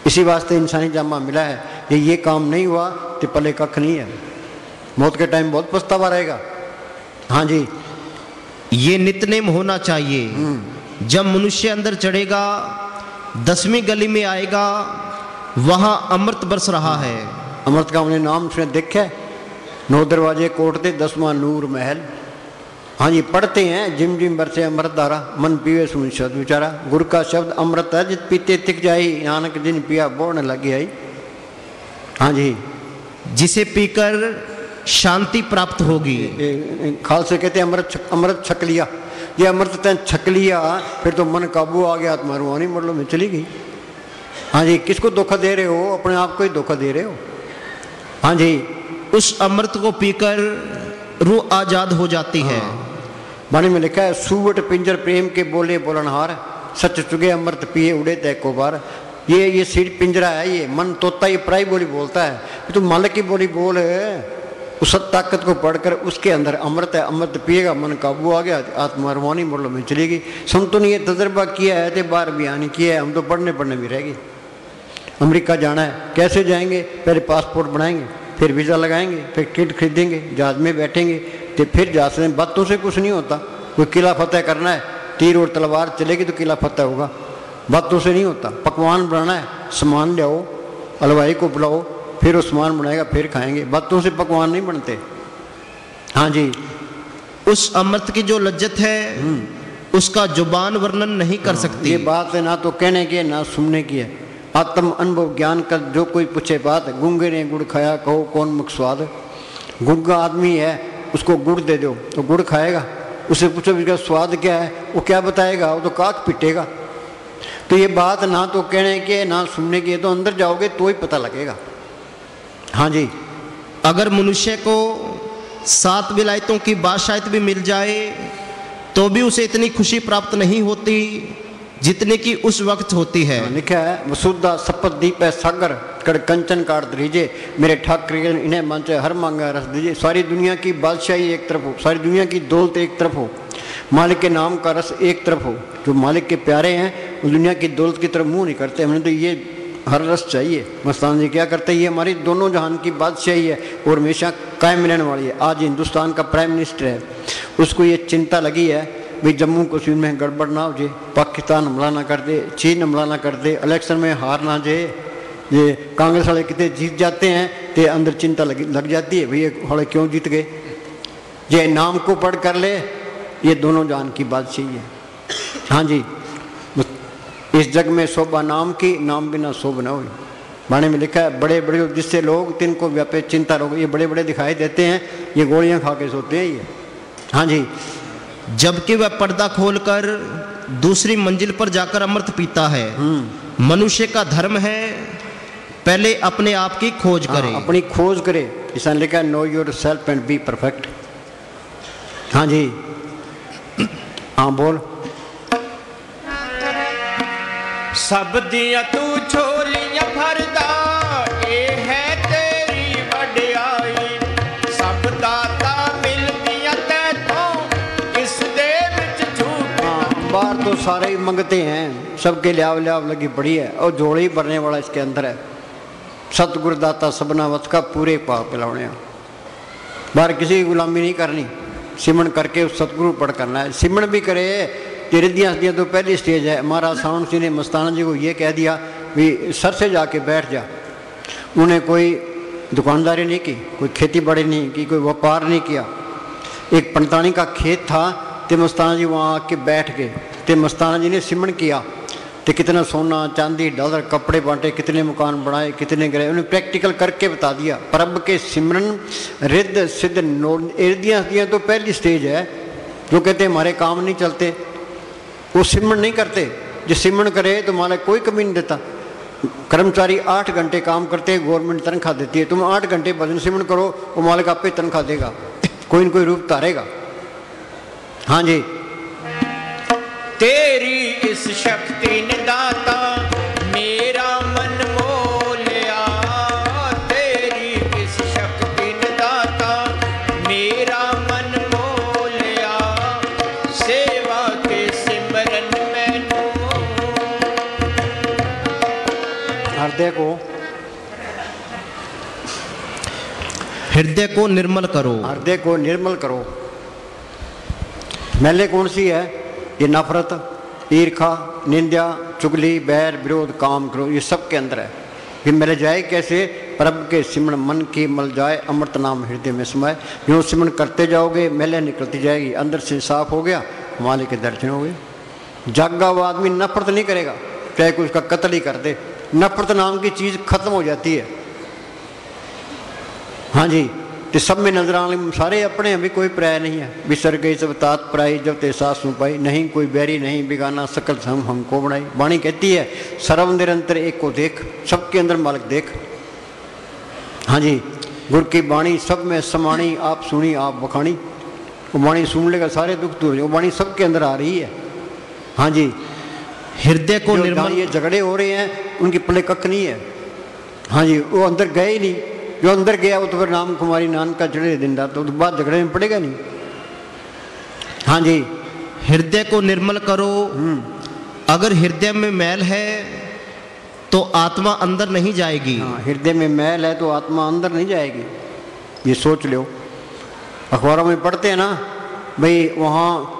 [SPEAKER 2] इसी वास्ते इंसानी जामा मिला है। ये काम नहीं हुआ तो पले कख नहीं है। मौत के टाइम बहुत पछतावा रहेगा। हाँ जी,
[SPEAKER 3] ये नितनेम होना चाहिए। जब मनुष्य अंदर चढ़ेगा, 10वीं गली में आएगा, वहां अमृत बरस रहा है।
[SPEAKER 2] अमृत का हमने नाम सुने, देखा 9 दरवाजे कोटते, 10वां नूर महल। हाँ जी, पढ़ते हैं, जिम जिम बरसे अमृत धारा, मन पीवे सुन शब्द विचारा। गुरु का शब्द अमृत है, जित पीते तिक जाई, नानक जिन पिया बोन लगी आई। हाँ जी,
[SPEAKER 3] जिसे पीकर शांति प्राप्त होगी।
[SPEAKER 2] खालसे कहते हैं अमृत छक लिया, ये अमृत तैं छक लिया, फिर तो मन काबू आ गया, आत्मा रूहानी मंडलों में चली गई। हाँ जी, किसको धोखा दे रहे हो? अपने आप को ही धोखा दे रहे हो। हाँ जी,
[SPEAKER 3] उस अमृत को पीकर रूह आजाद हो जाती है।
[SPEAKER 2] वाणी में लिखा है, सुवट पिंजर प्रेम के बोले बोलनहार, सच चुगे अमृत पिए उड़े तय को बार। ये सीट पिंजरा है, ये मन तोता ये पराई बोली बोलता है, तो मालिक की बोली बोल है। उस ताकत को पढ़कर उसके अंदर अमृत है, अमृत पिएगा, मन काबू आ गया, आत्मा रूहानी मंडलों में चलेगी। संतों ने ये तजर्बा किया है, तो बार बयान किया है, हम तो पढ़ने भी रह गए। अमेरिका जाना है, कैसे जाएंगे? पहले पासपोर्ट बनाएंगे, फिर वीज़ा लगाएंगे, फिर टिकट खरीदेंगे, जहाज में बैठेंगे, तो फिर जहाज से बातों से कुछ नहीं होता। कोई किला फतेह करना है, तीर और तलवार चलेगी तो किला फतेह होगा, बातों से नहीं होता। पकवान बनाना है, सामान ले आओ, हलवाई को बुलाओ, फिर वो सामान बनाएगा, फिर खाएंगे, बातों से पकवान नहीं बनते। हाँ जी,
[SPEAKER 3] उस अमृत की जो लज्जत है उसका जुबान वर्णन नहीं कर सकती।
[SPEAKER 2] ये बात है ना तो कहने की है ना सुनने की है। आत्म अनुभव ज्ञान कर जो कोई पूछे बात, गूंगे ने गुड़ खाया कहो कौन मुख स्वाद। गूंगा आदमी है, उसको गुड़ दे दो तो गुड़ खाएगा, उसे पूछो इसका स्वाद क्या है, वो क्या बताएगा? वो तो काक पिटेगा। तो ये बात ना तो कहने की है ना सुनने की है, तो अंदर जाओगे तो ही पता लगेगा। हाँ जी,
[SPEAKER 3] अगर मनुष्य को 7 विलायतों की बादशाहत भी मिल जाए तो भी उसे इतनी खुशी प्राप्त नहीं होती जितने की उस वक्त होती है।
[SPEAKER 2] लिखा है, वसुधा सपत दीप है सागर, कड़ कंचन काट दीजिए, मेरे ठाकर इन्हें मंच हर मांगा रस दीजिए। सारी दुनिया की बादशाही एक तरफ हो, सारी दुनिया की दौलत एक तरफ हो, मालिक के नाम का रस एक तरफ हो। जो मालिक के प्यारे हैं वो दुनिया की दौलत की तरफ मुंह नहीं करते, हमें तो ये हर रस चाहिए। मस्तान जी क्या करते हैं, ये हमारी दोनों जहान की बादशाही है और हमेशा कायम रहने वाली है। आज हिंदुस्तान का प्राइम मिनिस्टर है, उसको ये चिंता लगी है भाई जम्मू कश्मीर में गड़बड़ ना हो जाए, पाकिस्तान हमला ना कर दे, चीन हमला ना कर दे, इलेक्शन में हार ना जाए। ये कांग्रेस वाले कितने जीत जाते हैं तो अंदर चिंता लग जाती है, भैया हमारे क्यों जीत गए। ये नाम को पढ़ कर ले, ये दोनों जान की बादशाही है। हाँ जी, इस जग में शोभा नाम की, नाम बिना शोभ न हो। बाणी में लिखा है, बड़े बड़े जिससे लोग तिनको व्यापे चिंता रोग, ये बड़े बड़े दिखाई देते हैं, ये गोलियां खा के सोते हैं ये। हाँ जी,
[SPEAKER 3] जबकि वह पर्दा खोलकर दूसरी मंजिल पर जाकर अमृत पीता है। मनुष्य का धर्म है पहले अपने आप की खोज करे।
[SPEAKER 2] अपनी खोज करे, इसने लिखा है know your self and be perfect. हाँ जी, हाँ बोल।
[SPEAKER 1] सब दिया तू छोलियां भरदा, ये है तेरी वडियाई। सब दाता मिलदियां तैथों, इस दे विच झूठ।
[SPEAKER 2] बाहर तो सारे ही मंगते हैं, सबके लियाव लियाव लगी पड़ी है, और जोड़े ही भरने वाला इसके अंदर है। सतगुरुदाता सबना वत का पूरे पाप पिलाने। बाहर किसी की गुलामी नहीं करनी, सिमरन करके उस सतगुरु पढ़ करना है। सिमरन भी करे, रिद्धियाँ हस्तियाँ तो पहली स्टेज है। हमारा सावन सिंह ने मस्ताना जी को ये कह दिया भी सर से जाके बैठ जा। उन्हें कोई दुकानदारी नहीं की, कोई खेती बाड़ी नहीं की, कोई व्यापार नहीं किया। एक पंतानी का खेत था, तो मस्ताना जी वहाँ आके बैठ गए, तो मस्ताना जी ने सिमरन किया, तो कितना सोना चांदी डॉलर कपड़े बांटे, कितने मकान बनाए, कितने गए, उन्हें प्रैक्टिकल करके बता दिया। प्रभ के सिमरन रिद्ध सिद्ध रिद्धियाँ हस्तियाँ तो पहली स्टेज है। जो कहते हमारे काम नहीं चलते, वो सिमरन नहीं करते। जो सिमरन करे तो मालिक कोई कमी नहीं देता। कर्मचारी 8 घंटे काम करते हैं, गवर्नमेंट तनख्वाह देती है। तुम 8 घंटे भजन सिमरन करो, वो मालिक आप पे तनख्वाह देगा, कोई न कोई रूप तारेगा। हाँ जी,
[SPEAKER 1] तेरी इस शक्ति ने दाता मेरा मन मोह लिया। तेरी इस शक्ति ने दाता मेरा मन मोह लिया। सेवा के सिमरन मैनू
[SPEAKER 3] हृदय को निर्मल करो।
[SPEAKER 2] हृदय को निर्मल करो। मैले कौन सी है? ये नफरत, ईर्खा, निंदा, चुगली, बैर, विरोध, काम करो, ये सब के अंदर है। फिर मिल जाए कैसे? प्रभु के सिमरन मन की मल जाए, अमृत नाम हृदय में समाए। जो सिमरन करते जाओगे मैले निकलती जाएगी, अंदर से साफ हो गया, मालिक के दर्शन हो गए। जागा हुआ आदमी नफरत नहीं करेगा, चाहे कोई उसका कत्ल ही कर दे। नफरत नाम की चीज़ खत्म हो जाती है। हाँ जी, तो सब में नजर आने सारे अपने हैं भी, कोई प्राय नहीं है। बिसर गई सब तात प्राई जब ते सास पाई, नहीं कोई बैरी नहीं बिगाना सकल हम हमको बनाई। वाणी कहती है सर्व निरंतर एक को देख, सबके अंदर मालिक देख। हाँ जी, गुर की वाणी सब में समाणी, आप सुनी आप बखानी। वो वाणी सुन लेगा सारे दुख दूर, वो वाणी सबके अंदर आ रही है। हाँ जी,
[SPEAKER 3] हृदय को निर्मल,
[SPEAKER 2] ये झगड़े हो रहे हैं उनकी पले कख नहीं है। हाँ जी, वो अंदर गए ही नहीं, जो अंदर गया वो तो फिर नाम कुमारी नानक का चढ़े दिन रात, तो बाद झगड़े में पड़ेगा नहीं। हाँ जी,
[SPEAKER 3] हृदय को निर्मल करो, अगर हृदय में मैल है तो आत्मा अंदर नहीं जाएगी।
[SPEAKER 2] हाँ, हृदय में मैल है तो आत्मा अंदर नहीं जाएगी, ये सोच लो। अखबारों में पढ़ते हैं ना भाई, वहाँ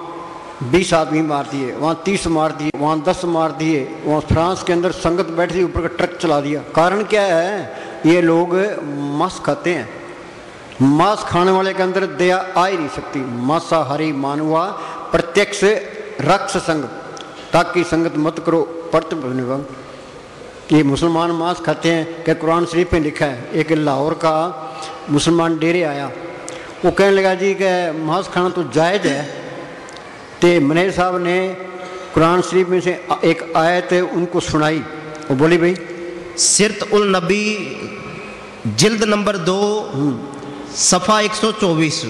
[SPEAKER 2] 20 आदमी मार दिए, वहाँ 30 मार दिए, वहाँ 10 मार दिए, वहाँ फ्रांस के अंदर संगत बैठी ऊपर का ट्रक चला दिया। कारण क्या है? ये लोग मांस खाते हैं, मांस खाने वाले के अंदर दया आ ही नहीं सकती। मांसाहारी मानवा प्रत्यक्ष रक्त संग, ताकि संगत मत करो परत भवन। ये मुसलमान मांस खाते हैं, क्या कुरान शरीफ में लिखा है। एक लाहौर का मुसलमान डेरे आया, वो कहने लगा जी कि मांस खाना तो जायज़ है। तो मनेर साहब ने कुरान शरीफ में से एक आयत उनको सुनाई, वो बोली भाई
[SPEAKER 3] सिरत उल नबी जिल्द नंबर 2 सफ़ा 124,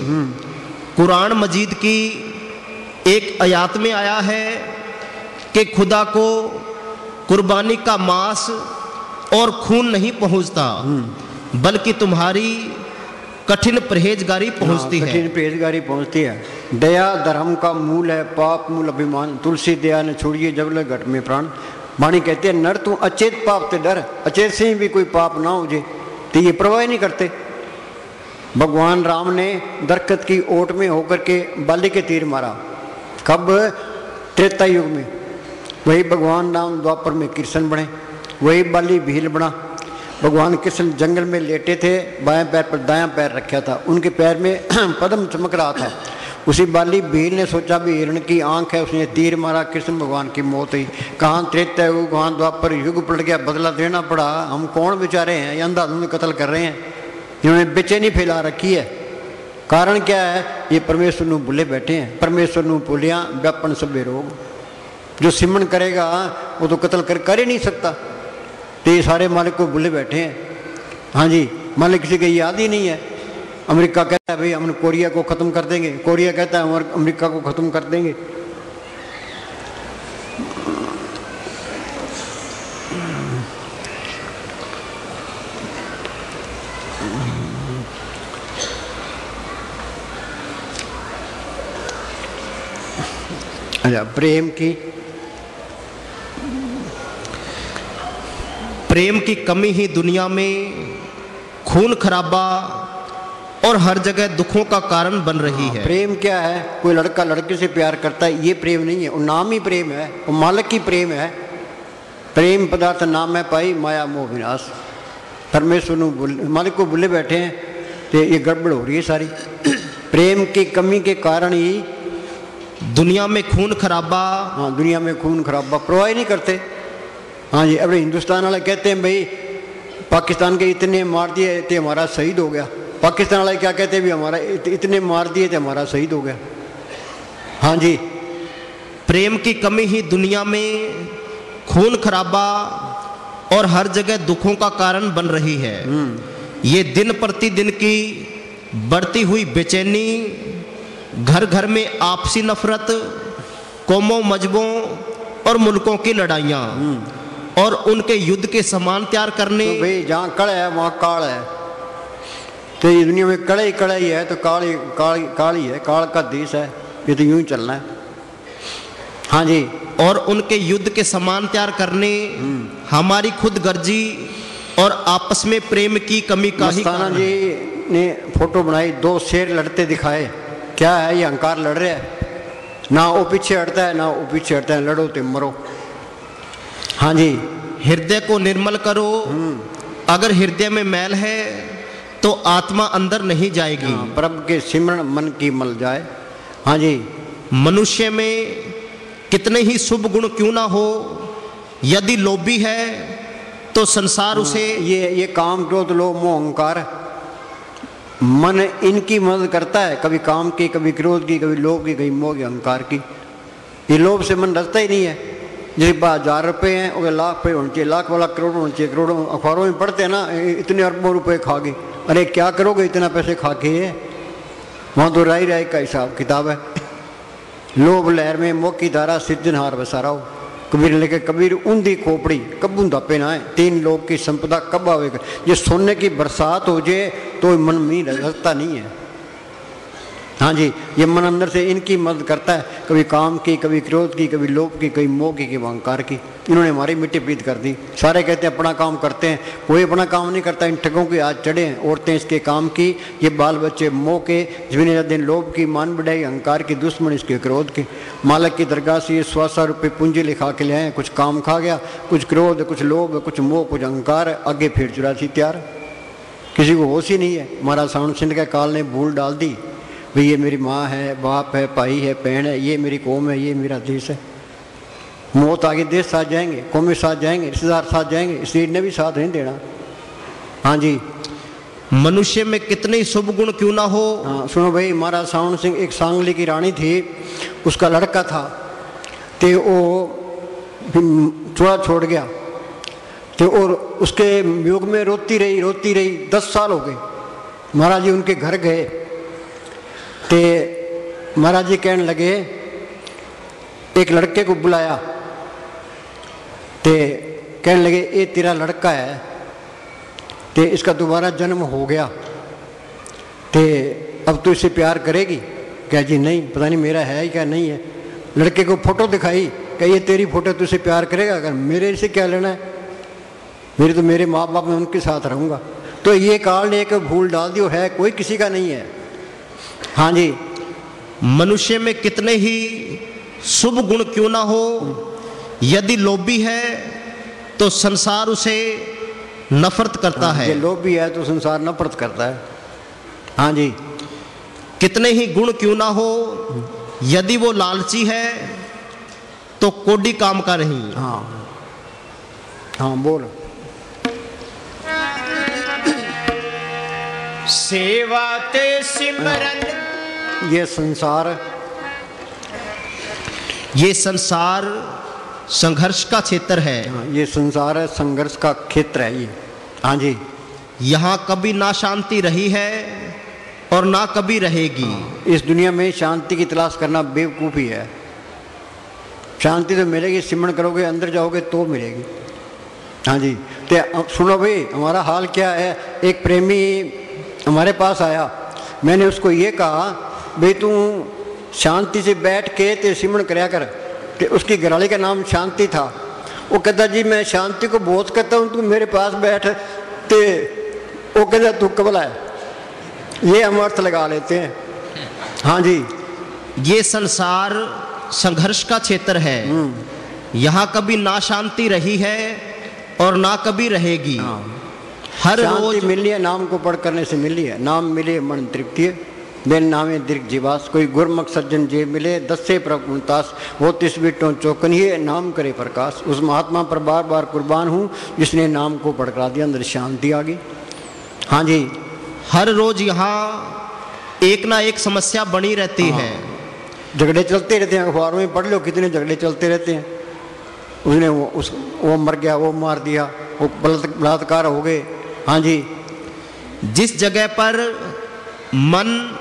[SPEAKER 3] कुरान मजीद की एक आयत में आया है कि खुदा को कुर्बानी का मांस और खून नहीं पहुंचता, बल्कि तुम्हारी कठिन परहेजगारी पहुंचती है।
[SPEAKER 2] कठिन परहेजगारी पहुंचती है। दया धर्म का मूल है, पाप मूल अभिमान। तुलसी दया ने छोड़िए जब ले घट में प्राण। वाणी कहते हैं नर तू अचेत पाप ते डर, अचेत से ही भी कोई पाप ना हो जे तो ये परवाह नहीं करते। भगवान राम ने दरख्त की ओट में होकर के बाली के तीर मारा, कब? त्रेता युग में। वही भगवान राम द्वापर में कृष्ण बने, वही बाली भील बना। भगवान कृष्ण जंगल में लेटे थे, बाएं पैर पर दायां पैर रखा था, उनके पैर में पद्म चमक रहा था। उसी बाली भील ने सोचा भी हिरण की आंख है, उसने तीर मारा, कृष्ण भगवान की मौत हुई। कहाँ त्रेता युग, कहाँ द्वापर युग पलट गया, बदला देना पड़ा। हम कौन बेचारे हैं, ये अंधाधुंध कत्ल कर रहे हैं, इन्होंने बेचैनी फैला रखी है। कारण क्या है? ये परमेश्वर नू भूले बैठे हैं। परमेश्वर नू भूलिया व्यापन सभे रोग। जो सिमरन करेगा वो तो कत्ल कर ही नहीं सकता, तो ये सारे मालिक को भूले बैठे हैं। हाँ जी, मालिक किसी की याद ही नहीं है। अमेरिका कहता है भाई हम कोरिया को ख़त्म कर देंगे, कोरिया कहता है हम अमेरिका को ख़त्म कर देंगे। अच्छा,
[SPEAKER 3] प्रेम की कमी ही दुनिया में खून खराबा और हर जगह दुखों का कारण बन रही है।
[SPEAKER 2] प्रेम क्या है? कोई लड़का लड़के से प्यार करता है, ये प्रेम नहीं है, वो नाम ही प्रेम है, वो मालिक की प्रेम है। प्रेम पदार्थ नाम है पाई माया मोह विनाश। परमेश्वर मालिक को भूले बैठे हैं, तो ये गड़बड़ हो रही है सारी। प्रेम की कमी के कारण ही
[SPEAKER 3] दुनिया में खून खराबा।
[SPEAKER 2] हाँ, दुनिया में खून खराबा परवाह नहीं करते। हाँ जी, अब हिंदुस्तान वाले कहते हैं भाई पाकिस्तान के इतने मार दिए तो हमारा शहीद हो गया। पाकिस्तान वाले क्या कहते हैं भी हमारा इतने मार दिए तो हमारा शहीद हो गया। हाँ जी,
[SPEAKER 3] प्रेम की कमी ही दुनिया में खून खराबा और हर जगह दुखों का कारण बन रही है। ये दिन प्रतिदिन की बढ़ती हुई बेचैनी, घर घर में आपसी नफरत, कौमों मजहबों और मुल्कों की लड़ाइयाँ और उनके युद्ध के सामान तैयार करने।
[SPEAKER 2] तो भाई जहाँ कड़ है वहाँ काल है, तो ये दुनिया में कड़ा ही है, तो काल ही है, काल का देश है, ये तो यूं ही चलना है। हाँ जी,
[SPEAKER 3] और उनके युद्ध के सामान तैयार करने हमारी खुद गर्जी और आपस में प्रेम की कमी का ही कारण है।
[SPEAKER 2] जी ने फोटो बनाई, 2 शेर लड़ते दिखाए। क्या है? ये अहंकार लड़ रहा है, ना वो पीछे हटता है ना वो पीछे हटता है, लड़ो तो मरो। हाँ जी,
[SPEAKER 3] हृदय को निर्मल करो, अगर हृदय में मैल है तो आत्मा अंदर नहीं जाएगी।
[SPEAKER 2] प्रभु के सिमरन मन की मल जाए। हाँ जी,
[SPEAKER 3] मनुष्य में कितने ही शुभ गुण क्यों ना हो, यदि लोभी है तो संसार उसे
[SPEAKER 2] ये काम क्रोध लोभ मोह अहंकार, मन इनकी मदद करता है, कभी काम की, कभी क्रोध की, कभी लोभ की, कभी मोह की, अहंकार की। ये लोभ से मन रचता ही नहीं है। जैसे 1000 रुपये हैं और लाख रुपये होने चाहिए, लाख वाला करोड़ होना चाहिए, करोड़ों। अखबारों में पढ़ते हैं ना, इतने अरबों रुपए खा गए। अरे क्या करोगे इतना पैसे खा के? वहाँ तो राय राय का हिसाब किताब है। लोभ लहर में मोह की धारा, सिद्धनहार बसारा हो। कबीर ने लिखे, कबीर ऊंधी खोपड़ी कब ऊंधा पे ना है, 3 लोग की संपदा कब आवेगा। ये सोने की बरसात हो जाए तो मन में रचता नहीं है। हाँ जी, ये मन अंदर से इनकी मदद करता है, कभी काम की, कभी क्रोध की, कभी लोभ की, कभी मोह की, कभी अहंकार की। इन्होंने हमारी मिट्टी पीत कर दी। सारे कहते हैं अपना काम करते हैं, कोई अपना काम नहीं करता। इन ठगों के आज चढ़े हैं। औरतें इसके काम की, ये बाल बच्चे मोह के, जमीन दिन लोभ की, मान बढ़ाई अहंकार की, दुश्मन इसके क्रोध के। मालक की दरगाह से ये 100 रुपये पूंजी लिखा के ले आए, कुछ काम खा गया, कुछ क्रोध, कुछ लोभ, कुछ मोह, कुछ अहंकार, आगे फिर 84 तैयार। किसी को होश ही नहीं है। महाराज सावण सिंह के काल ने भूल डाल दी, भाई ये मेरी माँ है, बाप है, भाई है, बहन है, ये मेरी कौम है, ये मेरा देश है। मौत आगे देश साथ जाएंगे, कौमें साथ जाएंगे, रिश्तेदार साथ जाएंगे, इसलिए ने भी साथ नहीं देना। हाँ जी,
[SPEAKER 3] मनुष्य में कितने शुभ गुण क्यों ना हो।
[SPEAKER 2] हाँ सुनो भाई, महाराज सावण सिंह एक सांगली की रानी थी, उसका लड़का था, तो वो चूड़ा छोड़ गया, तो और उसके वियोग में रोती रही 10 साल हो गए। महाराज जी उनके घर गए, तो महाराज जी कहने लगे, एक लड़के को बुलाया, तो कहने लगे ये तेरा लड़का है, तो इसका दोबारा जन्म हो गया, तो अब तो इससे प्यार करेगी? क्या जी नहीं, पता नहीं मेरा है क्या नहीं है। लड़के को फोटो दिखाई, क्या ये तेरी फोटो, तुझसे प्यार करेगा? अगर मेरे से क्या लेना है, मेरे माँ बाप में उनके साथ रहूँगा। तो ये काल ने एक भूल डाल दी, है कोई किसी का नहीं है। हाँ जी,
[SPEAKER 3] मनुष्य में कितने ही शुभ गुण क्यों ना हो, यदि लोभी है तो संसार उसे नफरत करता है।
[SPEAKER 2] ये लोभी है तो संसार नफरत करता है। हाँ जी,
[SPEAKER 3] कितने ही गुण क्यों ना हो, यदि वो लालची है तो कोडी काम का नहीं।
[SPEAKER 2] हाँ हाँ बोल।
[SPEAKER 1] सेवा ते सिमरन,
[SPEAKER 2] ये संसार
[SPEAKER 3] संघर्ष का क्षेत्र है।
[SPEAKER 2] हाँ, ये संसार है, संघर्ष का क्षेत्र है ये। हाँ जी,
[SPEAKER 3] यहाँ कभी ना शांति रही है और ना कभी रहेगी।
[SPEAKER 2] इस दुनिया में शांति की तलाश करना बेवकूफ़ी है। शांति तो मिलेगी, सिमरन करोगे, अंदर जाओगे तो मिलेगी। हाँ जी, तो सुनो भाई, हमारा हाल क्या है। एक प्रेमी हमारे पास आया, मैंने उसको ये कहा, भाई तू शांति से बैठ के ते सिमरन कराया कर। तो उसकी घरवाली का नाम शांति था। वो कहता जी मैं शांति को बहुत कहता हूँ, तू मेरे पास बैठ। ते वो कहता तू कबला है। ये हम अर्थ लगा लेते हैं। हाँ जी,
[SPEAKER 3] ये संसार संघर्ष का क्षेत्र है। यहाँ कभी ना शांति रही है और ना कभी रहेगी। हर रोज
[SPEAKER 2] मिली है, नाम को पढ़ करने से मिली है। नाम मिले मन तृप्ति, बेन नामे दीर्घ जीवास। कोई गुरमुख सज्जन जे मिले, 10 से प्रभुतास, वो 30 बिटों चौकन ही नाम करे प्रकाश। उस महात्मा पर बार बार कुर्बान हूँ जिसने नाम को पढ़ करा दिया, अंदर शांति आ गई। हाँ जी,
[SPEAKER 3] हर रोज यहाँ एक ना एक समस्या बनी रहती है।
[SPEAKER 2] झगड़े चलते रहते हैं, अखबारों में पढ़ लो कितने झगड़े चलते रहते हैं। उसने वो मर गया, वो मार दिया, वो बलात्कार हो गए। हाँ जी,
[SPEAKER 3] जिस जगह पर मन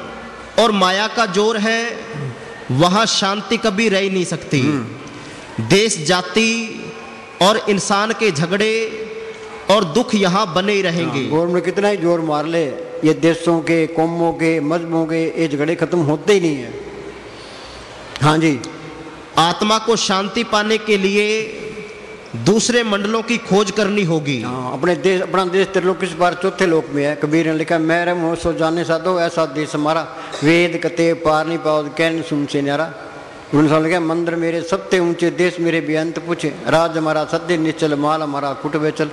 [SPEAKER 3] और माया का जोर है वहाँ शांति कभी रह नहीं सकती। देश जाति और इंसान के झगड़े और दुख यहाँ बने ही रहेंगे।
[SPEAKER 2] गवर्नमेंट कितना ही जोर मार ले, ये देशों के, कौमों के, मजहबों के ये झगड़े खत्म होते ही नहीं है। हाँ जी,
[SPEAKER 3] आत्मा को शांति पाने के लिए दूसरे मंडलों की खोज करनी होगी।
[SPEAKER 2] हाँ, अपना देश त्रिलोक किस बार 4थे लोक में है। कबीर ने लिखा, मेरे मोह सो जाने साधो, ऐसा देश हमारा, वेद कते पार नहीं पाओ कैन सुन से न्यारा। उन्होंने लिखा, मंदिर मेरे सबसे ऊंचे, देश मेरे बेअंत पूछे, राज हमारा सत्य निश्चल, माल हमारा कुट बेचल।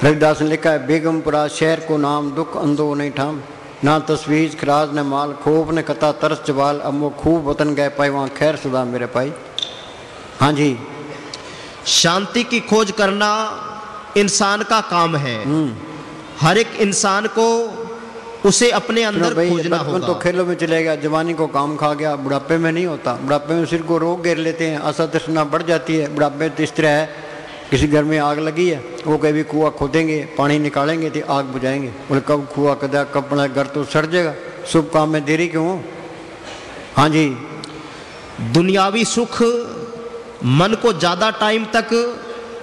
[SPEAKER 2] रविदास ने लिखा है, बेगमपुरा शहर को नाम, दुख अंधो नहीं ठाम, ना तस्वीर खराज न माल, खोप ने कता तरस जवाल, अमो खूब वतन गए पाई, वहाँ खैर सुधा मेरे पाई। हाँ जी,
[SPEAKER 3] शांति की खोज करना इंसान का काम है। हर एक इंसान को उसे अपने अंदर
[SPEAKER 2] भाई
[SPEAKER 3] खोजना
[SPEAKER 2] बचपन
[SPEAKER 3] होगा।
[SPEAKER 2] तो खेलों में चले गया, जवानी को काम खा गया, बुढ़ापे में नहीं होता। बुढ़ापे में सिर को रोग घेर लेते हैं, आशा तृष्णा बढ़ जाती है। बुढ़ापे तो इस तरह है, किसी घर में आग लगी है, वो कभी कुआं खोदेंगे, पानी निकालेंगे तो आग बुझाएंगे। बोले कब कुआं कदा कब बना, घर तो सड़ जाएगा, शुभ काम में देरी क्यों हो। हाँ जी,
[SPEAKER 3] दुनियावी सुख मन को ज्यादा टाइम तक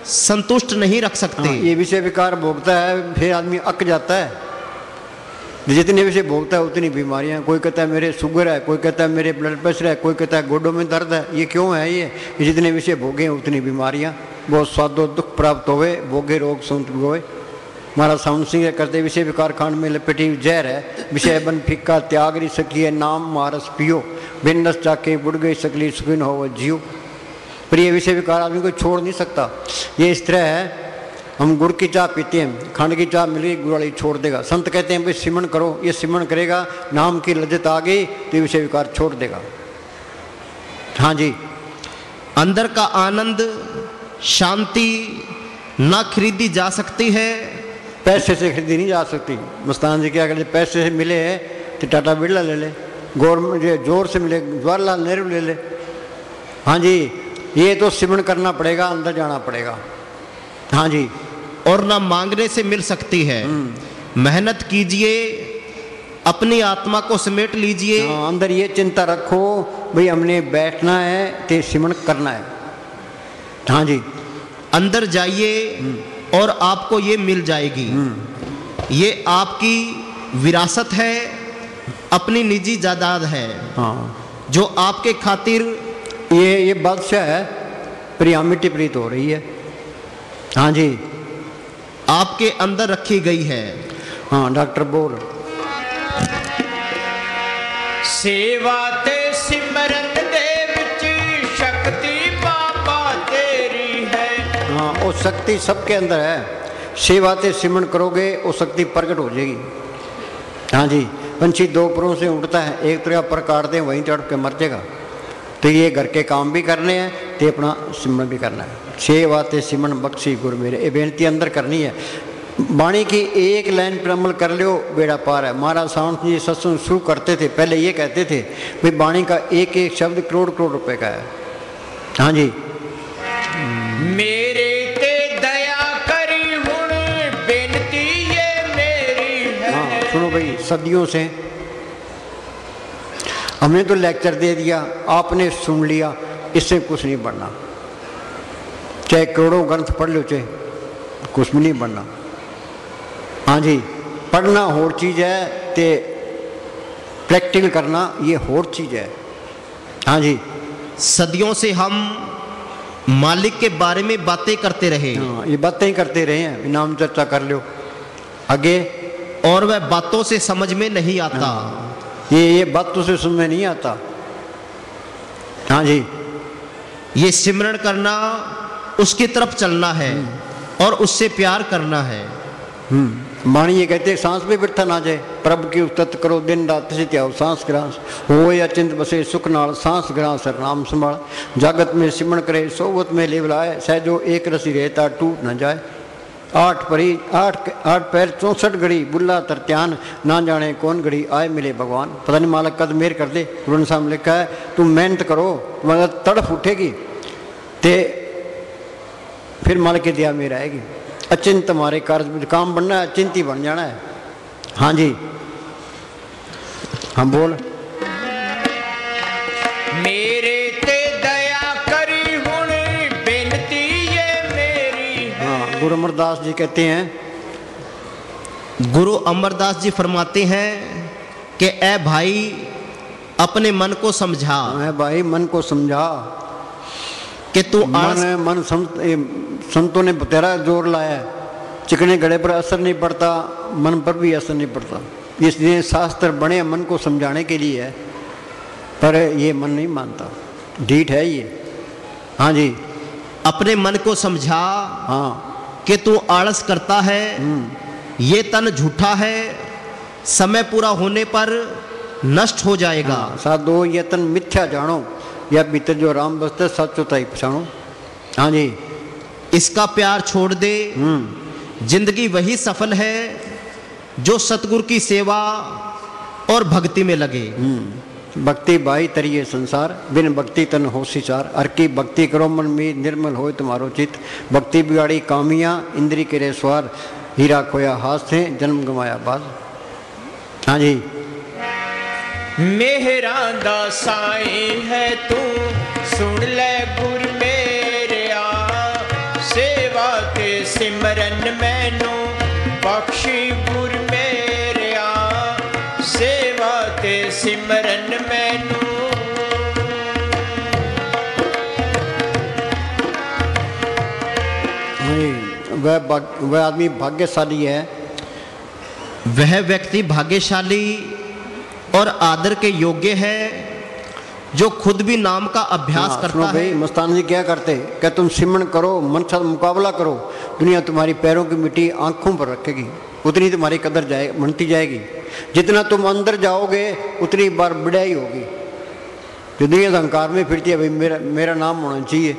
[SPEAKER 3] संतुष्ट नहीं रख सकते।
[SPEAKER 2] हाँ, ये विषय विकार भोगता है, फिर आदमी अक जाता है। जितने विषय भोगता है उतनी बीमारियां। कोई कहता है मेरे शुगर है, कोई कहता है मेरे ब्लड प्रेशर है, कोई कहता है गोडों में दर्द है। ये क्यों है? ये जितने विषय भोगे उतनी बीमारियां। बहुत स्वादो दुख प्राप्त होवे, भोगे रोग संत होवे। महाराज साउंड सिंह करते विषय विकार खांड में लपेटी जहर है, विषय बन फिक्का त्याग री सकी है, नाम मारस पियो, बिन रस चाके बुढ़ गई सकली सुखिन हो जियो। पर ये विषय विकार आदमी को छोड़ नहीं सकता। ये इस तरह है, हम गुड़ की चाय पीते हैं, खंड की चाय मिल गई, गुड़ वाली छोड़ देगा। संत कहते हैं भाई सिमरन करो, ये सिमरन करेगा, नाम की लज्जत आ गई तो ये विषय विकार छोड़ देगा। हाँ जी,
[SPEAKER 3] अंदर का आनंद शांति ना खरीदी जा सकती है,
[SPEAKER 2] पैसे से खरीदी नहीं जा सकती। मस्तान जी क्या कहते, पैसे से मिले तो टाटा बिरला ले ले, गवर्नमेंट जोर से मिले जवाहरलाल नेहरू ले ले। हाँ जी, ये तो सिमरन करना पड़ेगा, अंदर जाना पड़ेगा। हाँ जी,
[SPEAKER 3] और ना मांगने से मिल सकती है। मेहनत कीजिए, अपनी आत्मा को समेट लीजिए।
[SPEAKER 2] हाँ, अंदर ये चिंता रखो भाई हमने बैठना है तो सिमरन करना है। हाँ जी,
[SPEAKER 3] अंदर जाइए और आपको ये मिल जाएगी। ये आपकी विरासत है, अपनी निजी जायदाद है।
[SPEAKER 2] हाँ,
[SPEAKER 3] जो आपके खातिर
[SPEAKER 2] ये बादशाह है, प्रिया मिट्टी प्रीत हो रही है। हाँ जी,
[SPEAKER 3] आपके अंदर रखी गई है।
[SPEAKER 2] हाँ डॉक्टर बोल।
[SPEAKER 1] सेवा ते सिमरन दे विच शक्ति बाबा तेरी है।
[SPEAKER 2] हाँ, वो शक्ति सबके अंदर है। सेवा ते सिमरन करोगे वो शक्ति प्रकट हो जाएगी। हाँ जी, पंछी दो पुरों से उड़ता है, एक तरह पर काट दें वहीं तड़प के मर जाएगा। तो ये घर के काम भी करने हैं तो अपना सिमरन भी करना है। सेवा ते सिमरन बख्शी गुरु मेरे, ये बेनती अंदर करनी है। वाणी की एक लाइन पर अमल कर लो, बेड़ा पार है। महाराज सावंत जी सत्संग शुरू करते थे, पहले ये कहते थे भाई वाणी का एक एक शब्द करोड़ करोड़ रुपए का है। हाँ जी,
[SPEAKER 1] मेरे ते दया करी हुण बेनती ये मेरी है।
[SPEAKER 2] हाँ सुनो भाई, सदियों से हमने तो लेक्चर दे दिया, आपने सुन लिया, इससे कुछ नहीं बढ़ना। चाहे करोड़ों ग्रंथ पढ़ लो, चाहे कुछ भी नहीं बढ़ना। हाँ जी, पढ़ना होर चीज़ है ते प्रैक्टिकल करना ये होर चीज़ है। हाँ जी,
[SPEAKER 3] सदियों से हम मालिक के बारे में बातें करते रहे।
[SPEAKER 2] हाँ, ये बातें ही करते रहे हैं, नाम चर्चा कर लो आगे।
[SPEAKER 3] और वह बातों से समझ में नहीं आता।
[SPEAKER 2] ये बातों से समझ में नहीं आता। हाँ जी,
[SPEAKER 3] ये सिमरन करना, उसकी तरफ चलना है और उससे प्यार करना है।
[SPEAKER 2] वाणी ये कहते सांस भी बिरथा ना जाए, प्रभु की उस्तत करो दिन रात से त्याओ सांस ग्रास हो या चिंत बसे सुख नाल सांस ग्रास नाम संभाल। जागत में सिमरन करे सोवत में ले बुलाए, सहजो एक रसी रहता टूट न जाए। आठ पैर 64 घड़ी बुल्ला तरत्यान, ना जाने कौन घड़ी आए मिले भगवान। पता नहीं मालक कद मेर कर दे। गुरु साहब लिखा है तुम मेहनत करो, मगर तड़फ उठेगी ते फिर मालक की दया मेर आएगी। अचिंत हमारे कार्य काम बनना है, अचिंत ही बन जाना है। हाँ जी, हम बोल।
[SPEAKER 1] मेरे ते दया करी हुण बेनती ये मेरी है।
[SPEAKER 2] हाँ, गुरु अमरदास जी कहते हैं,
[SPEAKER 3] गुरु अमरदास जी फरमाते हैं कि ए भाई अपने मन को समझा।
[SPEAKER 2] है भाई मन को समझा
[SPEAKER 3] कि तू
[SPEAKER 2] मन संतों ने तेरा जोर लाया है, चिकने घड़े पर असर नहीं पड़ता, मन पर भी असर नहीं पड़ता। इसलिए शास्त्र बने मन को समझाने के लिए है, पर ये मन नहीं मानता, ढीठ है ये। हाँ जी,
[SPEAKER 3] अपने मन को समझा
[SPEAKER 2] हाँ
[SPEAKER 3] कि तू आलस करता है, ये तन झूठा है, समय पूरा होने पर नष्ट हो जाएगा।
[SPEAKER 2] हाँ, साधो ये तन मिथ्या जानो, या भीतर जो राम बसते सचोता ही पछाणो। हाँ जी,
[SPEAKER 3] इसका प्यार छोड़ दे, जिंदगी वही सफल है जो सतगुरु की सेवा और भक्ति में लगे।
[SPEAKER 2] भक्ति बाई तरिए संसार, बिन भक्ति तन होशिचार। हर की भक्ति करो मन में निर्मल होए तुम्हारो चित। भक्ति बिगाड़ी कामिया इंद्री के रे स्वार। हीरा खोया हाथ से जन्म गंवाया बाज। हाँ जी।
[SPEAKER 1] मेहरा दा साईं है तू सुन ले गुर मेरिया। सेवा ते सिमरन मैनू बख्शी गुर मेरिया। सेवा ते सिमरन मैनू।
[SPEAKER 2] वह आदमी भाग्यशाली है।
[SPEAKER 3] वह व्यक्ति भाग्यशाली और आदर के योग्य है जो खुद भी नाम का अभ्यास करता है।
[SPEAKER 2] भाई मस्तान जी क्या करते क्या, तुम सिमरन करो, मन से मुकाबला करो, दुनिया तुम्हारी पैरों की मिट्टी आंखों पर रखेगी, उतनी तुम्हारी कदर बनती जाएगी। जितना तुम अंदर जाओगे उतनी बार बढ़ाई होगी। जो दुनिया अहंकार में फिरती है, भाई मेरा नाम होना चाहिए।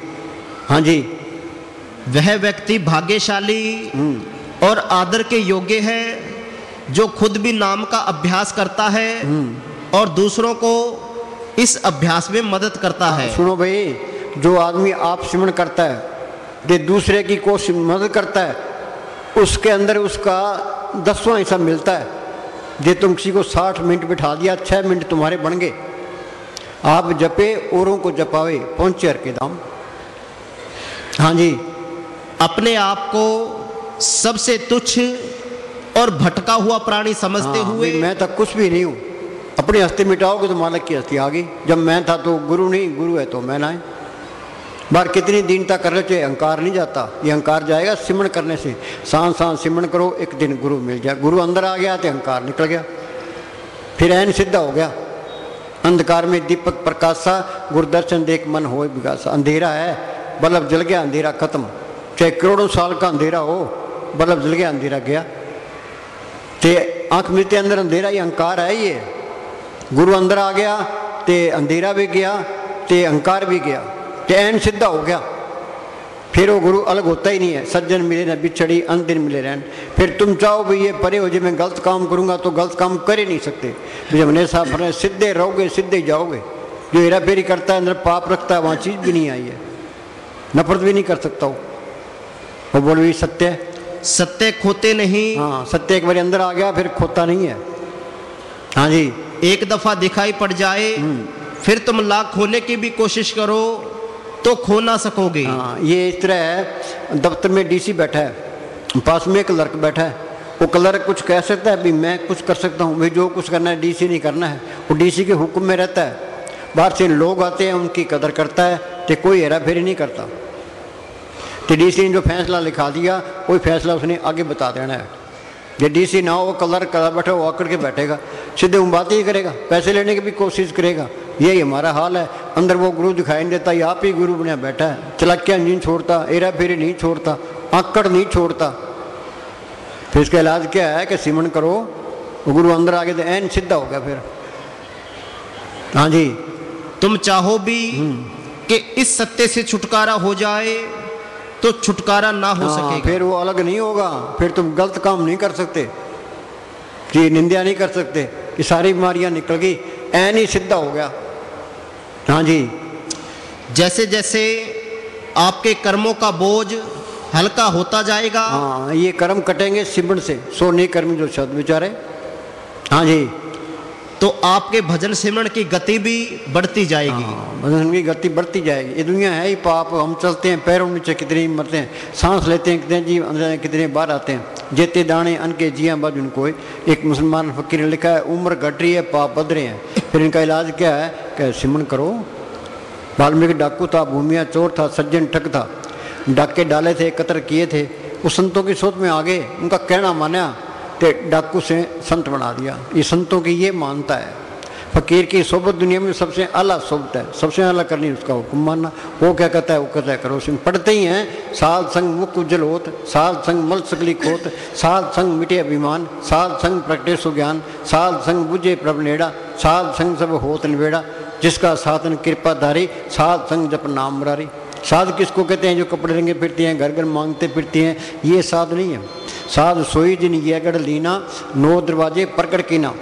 [SPEAKER 2] हाँ जी।
[SPEAKER 3] वह व्यक्ति भाग्यशाली और आदर के योग्य है जो खुद भी नाम का अभ्यास करता है और दूसरों को इस अभ्यास में मदद करता है।
[SPEAKER 2] सुनो भाई, जो आदमी आप सिमरन करता है, जो दूसरे की कोशिश मदद करता है, उसके अंदर उसका 10वां हिस्सा मिलता है। जो तुम किसी को 60 मिनट बिठा दिया, 6 मिनट तुम्हारे बन गए। आप जपे औरों को जपावे, पहुंचे हर के धाम। हाँ जी।
[SPEAKER 3] अपने आप को सबसे तुच्छ और भटका हुआ प्राणी समझते हुए,
[SPEAKER 2] मैं तो कुछ भी नहीं हूँ, अपनी हस्ती मिटाओगे तो मालिक की हस्ती आ गई। जब मैं था तो गुरु नहीं, गुरु है तो मैं ना है। बार कितनी दीनता कर रहे, अहंकार नहीं जाता। ये अहंकार जाएगा सिमरन करने से। सांस सांस सिमरन करो, एक दिन गुरु मिल जाए। गुरु अंदर आ गया तो अहंकार निकल गया, फिर ऐन सिद्धा हो गया। अंधकार में दीपक प्रकाशा, गुरुदर्शन देख मन हो विकासा। अंधेरा है, बल्ब जल गया, अंधेरा खत्म। चाहे करोड़ों साल का अंधेरा हो, बल्ब जल गया, अंधेरा गया। ते आंख मिलते अंदर अंधेरा, ये अहंकार है। ये गुरु अंदर आ गया ते अंधेरा भी गया, ते अहंकार भी गया, ते ऐन सिद्धा हो गया। फिर वो गुरु अलग होता ही नहीं है। सज्जन मिले न बिछड़ी, अंत दिन मिले रहन। फिर तुम चाहो भी ये परे हो, जब मैं गलत काम करूंगा तो गलत काम कर ही नहीं सकते। जब हमने साफ सीधे रहोगे सीधे जाओगे। जो हेरा फेरी करता है, अंदर पाप रखता है, वहाँ चीज़ भी नहीं आई है। नफरत भी नहीं कर सकता वो बोल भी सत्य है।
[SPEAKER 3] सत्य खोते नहीं।
[SPEAKER 2] हाँ, सत्य एक बार अंदर आ गया फिर खोता नहीं है। हाँ जी।
[SPEAKER 3] एक दफा दिखाई पड़ जाए, फिर तुम लाख खोने की भी कोशिश करो तो खो ना सकोगे।
[SPEAKER 2] हाँ, ये इस तरह है। दफ्तर में डीसी बैठा है, पास में क्लर्क बैठा है। वो क्लर्क कुछ कह सकता है, भी मैं कुछ कर सकता हूँ, भाई जो कुछ करना है डीसी नहीं करना है। वो डीसी के हुक्म में रहता है। बाहर से लोग आते हैं, उनकी कदर करता है, तो कोई हेरा फेरी नहीं करता। तो डीसी ने जो फैसला लिखा दिया, कोई फैसला उसने आगे बता देना है। जो डीसी ना हो, वो क्लर्क कर बैठा, वो आकर के बैठेगा, सीधे बात ही करेगा, पैसे लेने की भी कोशिश करेगा। यही हमारा हाल है। अंदर वो गुरु दिखाई नहीं देता, आप ही गुरु बना बैठा है। चलाकियाँ नहीं छोड़ता, हेरा फेरी नहीं छोड़ता, आकड़ नहीं छोड़ता। फिर इसका इलाज क्या है कि सिमरन करो, वो गुरु अंदर आ गए तो ऐन सिद्धा हो गया फिर। हाँ जी।
[SPEAKER 3] तुम चाहो भी कि इस सत्य से छुटकारा हो जाए तो छुटकारा ना हो सकेगा।
[SPEAKER 2] फिर वो अलग नहीं होगा। फिर तुम गलत काम नहीं कर सकते, कि निंदा नहीं कर सकते, कि सारी बीमारियां निकल गई, ऐन ही सिद्धा हो गया। हाँ जी।
[SPEAKER 3] जैसे जैसे आपके कर्मों का बोझ हल्का होता जाएगा,
[SPEAKER 2] हाँ, ये कर्म कटेंगे सिमरन से। सो नहीं कर्म जो शब्द बेचारे। हाँ जी।
[SPEAKER 3] तो आपके भजन सिमरन की गति भी बढ़ती जाएगी।
[SPEAKER 2] भजन की गति बढ़ती जाएगी। ये दुनिया है ही पाप। हम चलते हैं पैरों नीचे, कितने मरते हैं, सांस लेते हैं कितने जी अंदर, कितने बाहर आते हैं। जेते दाने अन के जिया बाज उनको। एक मुसलमान फकीर ने लिखा है, उम्र घट रही है, पाप बढ़ रहे हैं। फिर इनका इलाज क्या है कि सिमरन करो। वाल्मीकि डाकू था, भूमिया चोर था, सज्जन ठग था, डाके डाले थे, एकत्र किए थे। वो संतों की सोच में आ गए, उनका कहना माना, तो डाकू से संत बना दिया। ये संतों की ये मानता है। फकीर की सोबत दुनिया में सबसे आला सोबत है, सबसे आला करनी उसका हुक्म मानना। वो क्या कहता है वो कहता है करो। सिंह पढ़ते ही हैं, साल संग मुख उज्जवल होत, साल संग मल सकली खोत, साल संग मिटे अभिमान, साल संग प्रगटे सुज्ञान, साल संग बुझे प्रभ नेड़ा, साल संग सब होत निबेड़ा, जिसका साधन कृपाधारी, साल संग जप नाम मुरारी। साध किसको कहते हैं? जो कपड़े रंगे फिरते हैं, घर घर मांगते फिरते हैं, ये साध नहीं है। साध सोई जिन ये गढ़ लीना, 9 दरवाजे प्रकट कीना,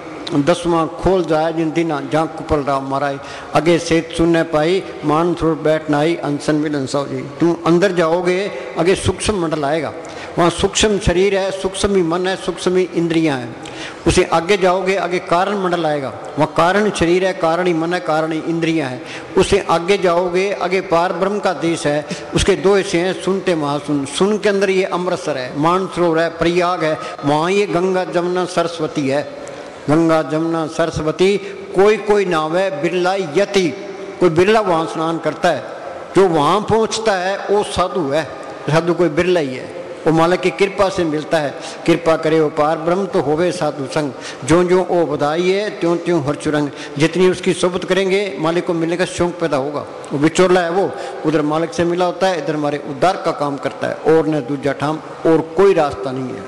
[SPEAKER 2] 10वां खोल जाए जिन दीना, जहाँ कुपल राम महाराज, आगे सेत सुनने पाई, मान थोड़ बैठना आई, अनसन मिलन सौ जी। तुम अंदर जाओगे, आगे सूक्ष्म मंडल आएगा, वहाँ सूक्ष्म शरीर है, सूक्ष्म ही मन है, सूक्ष्म ही इंद्रियां हैं। उसे आगे जाओगे, आगे कारण मंडल आएगा, वहाँ कारण शरीर है, कारण ही मन है, कारण ही इंद्रियां हैं। उसे आगे जाओगे, आगे पार ब्रह्म का देश है, उसके 2 हिस्से हैं, सुनते महासुन। सुन के अंदर ये अमृतसर है, मानसरोवर है, प्रयाग है, वहाँ ये गंगा जमुना सरस्वती है। गंगा जमुना सरस्वती, कोई कोई नाव है, बिरला यति, कोई बिरला वहाँ स्नान करता है, जो वहाँ पहुँचता है वो साधु है। साधु कोई बिरला ही है, वो मालिक की कृपा से मिलता है। कृपा करे वो पार ब्रह्म तो होवे साधु संग, जो जो वो बधाई है त्यों त्यों हर चुरंग। जितनी उसकी सोबत करेंगे मालिक को मिलने का शौक पैदा होगा। वो बिचौला है, वो उधर मालिक से मिला होता है, इधर हमारे उद्धार का काम करता है, और न दूजा ठाम और कोई रास्ता नहीं है।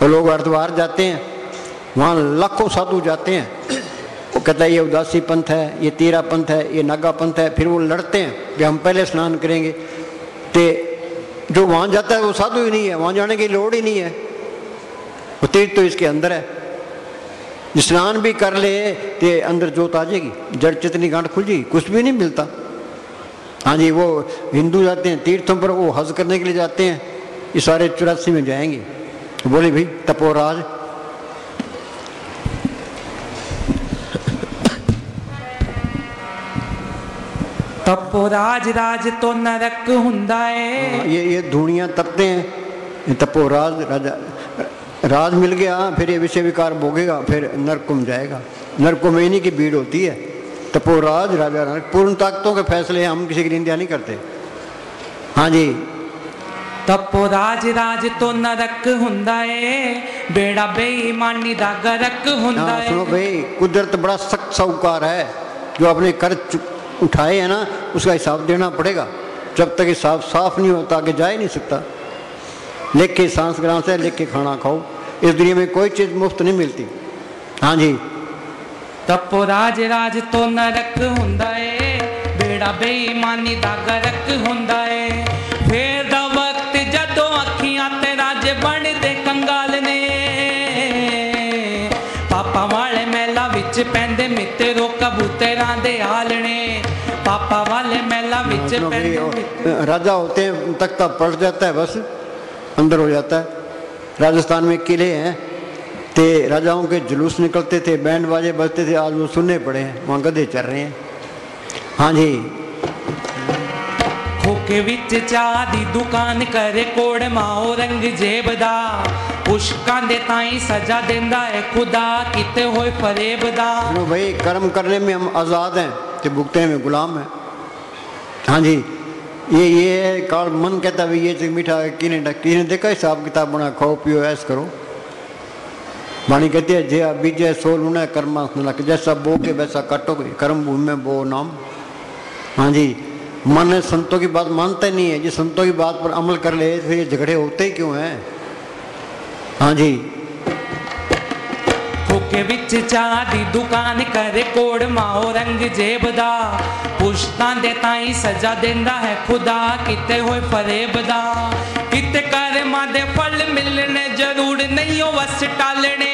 [SPEAKER 2] तो लोग हरिद्वार जाते हैं, वहाँ लाखों साधु जाते हैं, वो कहता है ये उदासी पंथ है, ये तेरा पंथ है, ये नागा पंथ है, फिर वो लड़ते हैं कि हम पहले स्नान करेंगे। तो जो वहाँ जाता है वो साधु ही नहीं है, वहाँ जाने की लोड़ ही नहीं है, वो तीर्थ तो इसके अंदर है। स्नान भी कर ले तो अंदर जोत आ जाएगी, जड़ चितनी गांठ खुल जाएगी, कुछ भी नहीं मिलता। हाँ जी, वो हिंदू जाते हैं तीर्थों पर, वो हज करने के लिए जाते हैं, ये सारे 84 में जाएंगे। बोले भाई तपोराज,
[SPEAKER 4] तपोराज राज तो नरक हुंदा है।
[SPEAKER 2] ये धूणियाँ तपते हैं, ये तपोराज राजा राज मिल गया, फिर ये विषय विकार भोगेगा, फिर नरक में जाएगा। नरक में इन्हीं की भीड़ होती है। तपोराज राजा नरक, पूर्ण ताकतों के फैसले हम किसी की निंदा नहीं करते। हाँ जी,
[SPEAKER 4] तपोराज राज तो नरक हुंदा है, बेड़ा बेईमानी दा गरक हुंदा है।
[SPEAKER 2] सुनो भाई, कुदरत बड़ा सख्त साहूकार है, जो अपने कर उठाए है ना, उसका हिसाब देना पड़ेगा। जब तक हिसाब साफ नहीं होता आगे जा ही नहीं सकता। लेख के सांस ग्राम से लेख के खाना खाओ, इस दुनिया में कोई चीज़ मुफ्त नहीं मिलती। हाँ जी,
[SPEAKER 4] तपोराज राज तो नरक हुंदा है, बेड़ा बेईमानी दा गरक हुंदा है। फिर दा वक्त जदों अखियां ते राज बनदे कंगाल ने, पापा वाले महला विच पैंदे मित्रो कबूतरां दे आलने। पापा वाले महला विच पैंदे
[SPEAKER 2] राजा होते हैं, तख्ता पलट जाता है, बस अंदर हो जाता है। राजस्थान में किले हैं, ते राजाओं के जुलूस निकलते थे, बैंड बाजे बजते थे, आज वो सुनने पड़े हैं, वहाँ गधे चल रहे हैं। हाँ जी,
[SPEAKER 4] खोके विच चाह दी दुकान करे कोड़ माओ रंगजेब दा, पुष्कां दे ताई सजा देंदा है खुदा, किते होए फरेब दा।
[SPEAKER 2] भाई कर्म करने में हम आज़ाद हैं, तो भुगते में गुलाम हैं। हाँ जी, ये काल मन कहता भाई ये मीठा किने देखा, हिसाब किताब बना, खाओ पियो ऐस करो। वाणी कहती है जे बीजे सो लूना कर्मा लक, जैसा बो के वैसा काटोगे, कर्म भूमि में बो नाम। हाँ जी, मन संतों की बात मानता ही नहीं है, जिस संतों की बात पर अमल कर ले तो ये झगड़े होते ही क्यों हैं। हाँ जी,
[SPEAKER 4] खोके विच चाह दी दुकान करे कोड़ माओ रंगजेब दा, पुश्तां दे ताई सजा देंदा है खुदा, किते होए फरेब दा। किते कर्मां दे फल मिलने जरूर नहीं हो वस टालने,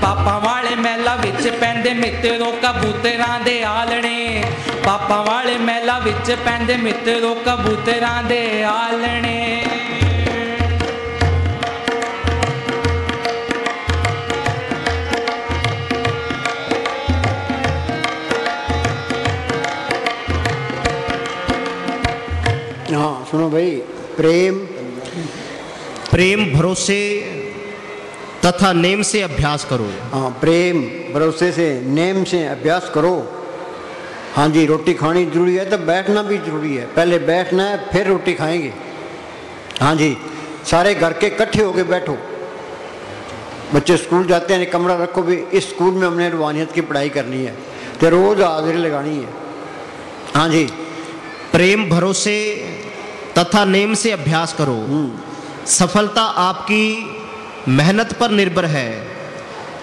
[SPEAKER 4] पापा वाले महला विच पैंदे मित्रो कबूतरां दे आलने। पापा वाले महला विच पैंदे मित्रो कबूतरां दे आलने।
[SPEAKER 2] हाँ सुनो भाई, प्रेम
[SPEAKER 3] प्रेम भरोसे तथा नेम से अभ्यास करो।
[SPEAKER 2] हाँ, प्रेम भरोसे से नेम से अभ्यास करो। हाँ जी, रोटी खानी जरूरी है तो बैठना भी जरूरी है, पहले बैठना है फिर रोटी खाएंगे। हाँ जी, सारे घर के इकट्ठे होके बैठो। बच्चे स्कूल जाते हैं, कमरा रखो भी, इस स्कूल में हमने रूहानियत की पढ़ाई करनी है, तो रोज़ हाजिरी लगानी है। हाँ जी,
[SPEAKER 3] प्रेम भरोसे तथा नेम से अभ्यास करो। सफलता आपकी मेहनत पर निर्भर है,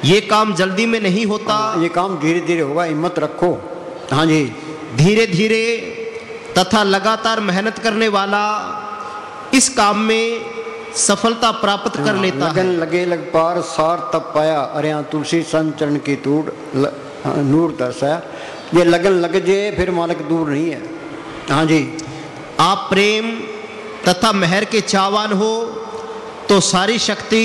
[SPEAKER 3] ये काम जल्दी में नहीं होता,
[SPEAKER 2] ये काम धीरे धीरे होगा, हिम्मत रखो। हाँ जी,
[SPEAKER 3] धीरे धीरे तथा लगातार मेहनत करने वाला इस काम में सफलता प्राप्त कर लेता
[SPEAKER 2] लगन
[SPEAKER 3] है।
[SPEAKER 2] लगे लग पार सार तब पाया, अरे तुलसी संत चरण की तूड़ नूर दर्शाया। ये लगन लग जाए फिर मालिक दूर नहीं है। हाँ जी,
[SPEAKER 3] आप प्रेम तथा मेहर के चाहवान हो तो सारी शक्ति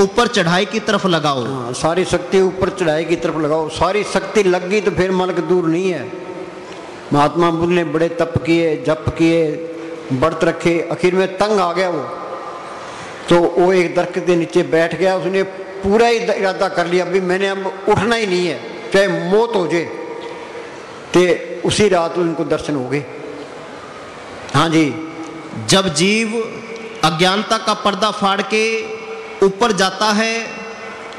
[SPEAKER 3] ऊपर चढ़ाई की तरफ लगाओ।
[SPEAKER 2] हाँ, सारी शक्ति ऊपर चढ़ाई की तरफ लगाओ। सारी शक्ति लग गई तो फिर मालिक दूर नहीं है। महात्मा बुद्ध ने बड़े तप किए, जप किए, व्रत रखे, आखिर में तंग आ गया वो, तो वो एक दरख्त के नीचे बैठ गया। उसने पूरा ही इरादा कर लिया अभी मैंने अब उठना ही नहीं है, चाहे मौत हो जाए। तो उसी रात उनको दर्शन हो गए। हाँ जी,
[SPEAKER 3] जब जीव अज्ञानता का पर्दा फाड़ के ऊपर जाता है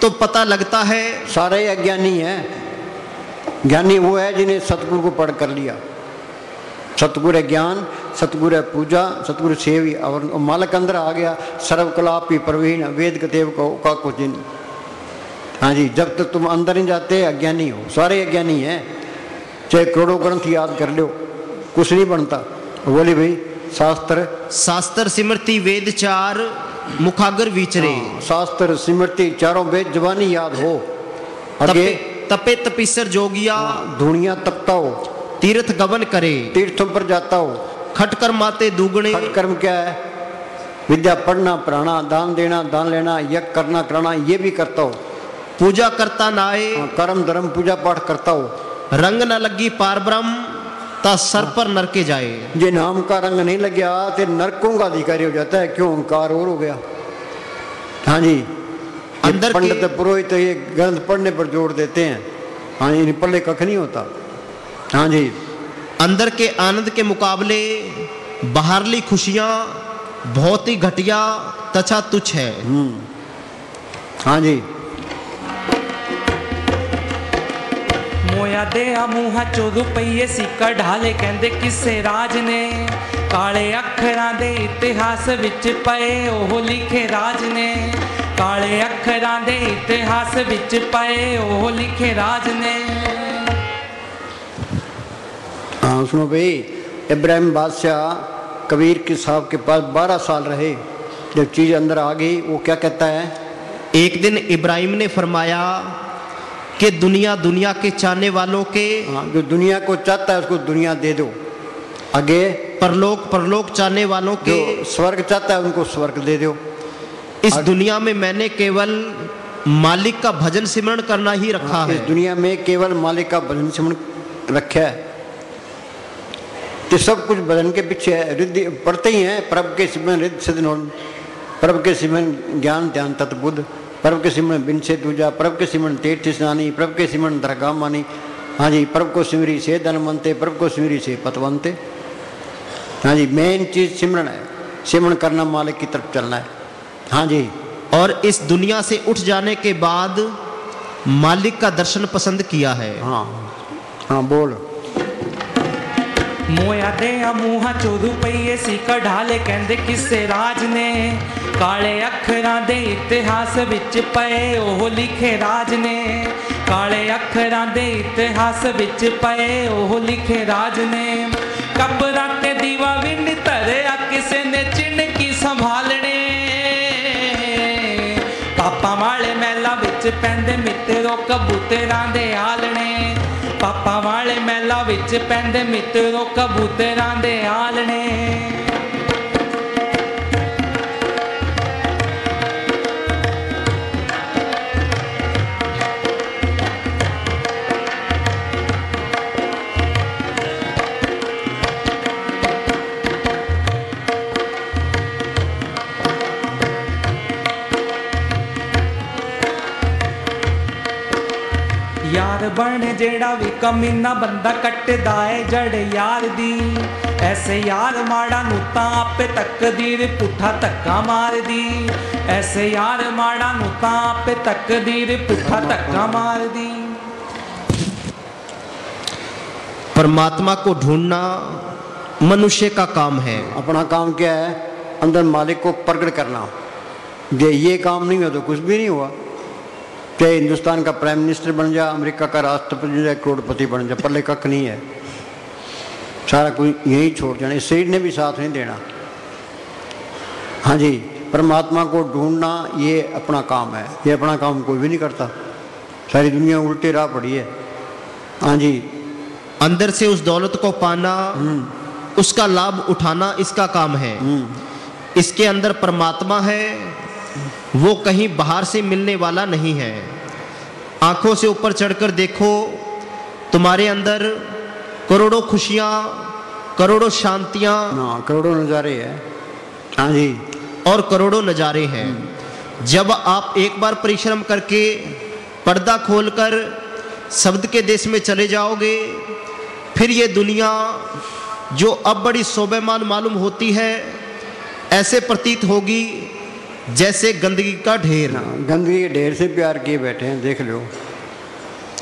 [SPEAKER 3] तो पता लगता है
[SPEAKER 2] सारे अज्ञानी हैं। ज्ञानी वो है जिन्हें सतगुरु को पढ़ कर लिया। सतगुरु है ज्ञान, सतगुरु है पूजा, सतगुरु सेवी। और मालक अंदर आ गया, सर्वकलापी प्रवीण वेद कतेव का कुछ दिन। हाँ जी, जब तक तुम अंदर नहीं जाते अज्ञानी हो। सारे अज्ञानी हैं, चाहे करोड़ों ग्रंथ याद कर लो, कुछ नहीं बनता। बोली भाई शास्त्र
[SPEAKER 3] सिमरती वेद चार मुखागर विचरे।
[SPEAKER 2] शास्त्र सिमरती चारों वेद जवानी याद हो। आगे
[SPEAKER 3] तपे तपीसर जोगिया
[SPEAKER 2] धुनिया तपता हो,
[SPEAKER 3] तीर्थ गमन करे,
[SPEAKER 2] तीर्थों पर जाता हो।
[SPEAKER 3] खटकर माते दुगने।
[SPEAKER 2] खटकर्म क्या है? विद्या पढ़ना पढ़ाना, दान देना दान लेना, यज्ञ करना कराना, ये भी करता हो।
[SPEAKER 3] पूजा करता नाए,
[SPEAKER 2] कर्म धर्म पूजा पाठ करता हो।
[SPEAKER 3] रंग न लगी पार ब्रह्म ता सर पर नरके जाए।
[SPEAKER 2] जे नाम का रंग नहीं लग गया तो नरकों का अधिकारी हो जाता है। क्यों? ओंकार और हो गया। हाँ जी,
[SPEAKER 3] अंदर
[SPEAKER 2] पंडित पुरोहित तो ये ग्रंथ पढ़ने पर जोर देते हैं। हाँ, इन पढ़े कख नहीं होता। हाँ जी,
[SPEAKER 3] अंदर के आनंद के मुकाबले बाहरली खुशियां बहुत ही घटिया तथा तुच्छ है।
[SPEAKER 2] हाँ जी,
[SPEAKER 4] मोया दे मूहा 4 रुपये सिक्का ढाले कहंदे किसे राज ने। काले अखरां दे इतिहास विच पए ओह लिखे राज ने। काले अखरां दे इतिहास विच पए ओह लिखे राज ने।
[SPEAKER 2] हाँ सुनो भाई, इब्राहिम बादशाह कबीर के साहब के पास 12 साल रहे। जब चीज़ अंदर आ गई वो क्या कहता है?
[SPEAKER 3] एक दिन इब्राहिम ने फरमाया कि दुनिया दुनिया के चाहने वालों के,
[SPEAKER 2] जो दुनिया को चाहता है उसको दुनिया दे दो। आगे
[SPEAKER 3] परलोक परलोक चाहने वालों के,
[SPEAKER 2] जो स्वर्ग चाहता है उनको स्वर्ग दे दो।
[SPEAKER 3] इस दुनिया में मैंने केवल मालिक का भजन सिमरण करना ही रखा है।
[SPEAKER 2] इस दुनिया में केवल मालिक का भजन सिमरण रखा है। तो सब कुछ भजन के पीछे है। रिद्धि पढ़ते ही हैं, प्रभ के सिमरन रिद्धि सिद्ध नोन, प्रभ के सिमरन ज्ञान ध्यान तत्बुद्ध, प्रभ के सिमरन बिन से दूजा, प्रभ के सिमरन तीर्थ स्नानी, प्रभ के सिमरन दरगाह मानी। हाँ जी, प्रभ को सिमरी से धनवंते, प्रभ को सिमरी से पतवंते। हाँ जी, मेन चीज सिमरन है। सिमरन करना, मालिक की तरफ चलना है। हाँ जी,
[SPEAKER 3] और इस दुनिया से उठ जाने के बाद मालिक का दर्शन पसंद किया है।
[SPEAKER 2] हाँ हाँ बोल।
[SPEAKER 4] मोया दे मूहा 4 रुपये सिक्का ढाले कहंदे किसे राज ने। काले अखरां दे इतिहास विच पए ओह लिखे राज ने। काले अखरां दे इतिहास विच पए ओह लिखे राज ने। कबरां ते दीवा भी नहीं धरिया किसे ने चिन्ह की संभालने। पापा वाले महला विच पैंदे मित्रो कबूतरां दे आलने। पापा वाले महला विच पैंदे मित्रो कबूतरां दे आलने। यार बन जेड़ा भी कमीना बंदा कटदा है जड़ यार दी। ऐसे यार माड़ा नूं तां आपे तकदीर पुठा धक्का मार दी। ऐसे यार माड़ा नूं तां आपे तकदीर पुठा धक्का मार दी।
[SPEAKER 3] परमात्मा को ढूंढना मनुष्य का काम है।
[SPEAKER 2] अपना काम क्या है? अंदर मालिक को प्रकट करना। ये काम नहीं हुआ तो कुछ भी नहीं हुआ। चाहे हिंदुस्तान का प्राइम मिनिस्टर बन जा, अमेरिका का राष्ट्रपति बन जा, करोड़पति बन जा, पल्ले कख नहीं है। सारा कोई यही छोड़ जाना। शरीर ने भी साथ नहीं देना। हाँ जी, परमात्मा को ढूंढना ये अपना काम है, ये अपना काम कोई भी नहीं करता। सारी दुनिया उल्टे राह पड़ी है। हाँ जी,
[SPEAKER 3] अंदर से उस दौलत को पाना, उसका लाभ उठाना इसका काम है। इसके अंदर परमात्मा है, वो कहीं बाहर से मिलने वाला नहीं है। आंखों से ऊपर चढ़कर देखो, तुम्हारे अंदर करोड़ों खुशियाँ, करोड़ों शांतियाँ,
[SPEAKER 2] हाँ, करोड़ों नज़ारे हैं। हाँ जी,
[SPEAKER 3] और करोड़ों नज़ारे हैं। जब आप एक बार परिश्रम करके पर्दा खोलकर शब्द के देश में चले जाओगे, फिर ये दुनिया जो अब बड़ी शोभायमान मालूम होती है, ऐसे प्रतीत होगी जैसे गंदगी का ढेर।
[SPEAKER 2] हाँ, गंदगी के ढेर से प्यार किए बैठे हैं, देख लो।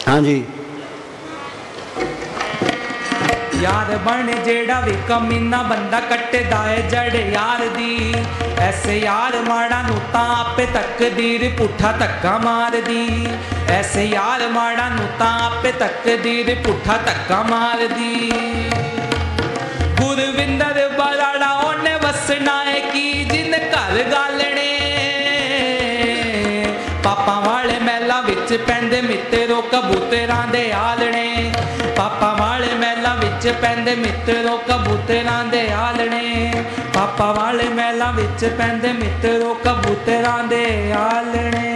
[SPEAKER 2] हाँ जी,
[SPEAKER 4] यार बन जेड़ा भी कमीना बंदा कट्टेदा है जड़ यार दी, ऐसे यार माड़ा नू तां आपे तकदीर पुट्ठा धक्का मार दी। ऐसे यार माड़ा नू तां आपे तकदीर पुट्ठा धक्का मार दी। गुरविंदर बराड़ा ओने वसना है की जिन घर गालने, पापा वाले महलां विच पैंदे मित्रो कबूतरां दे आलणे। पापा वाले महलां विच पैंदे मित्रो कबूतरां दे आलणे। पापा वाले महलां विच पैंदे मित्रो कबूतरां दे आलणे।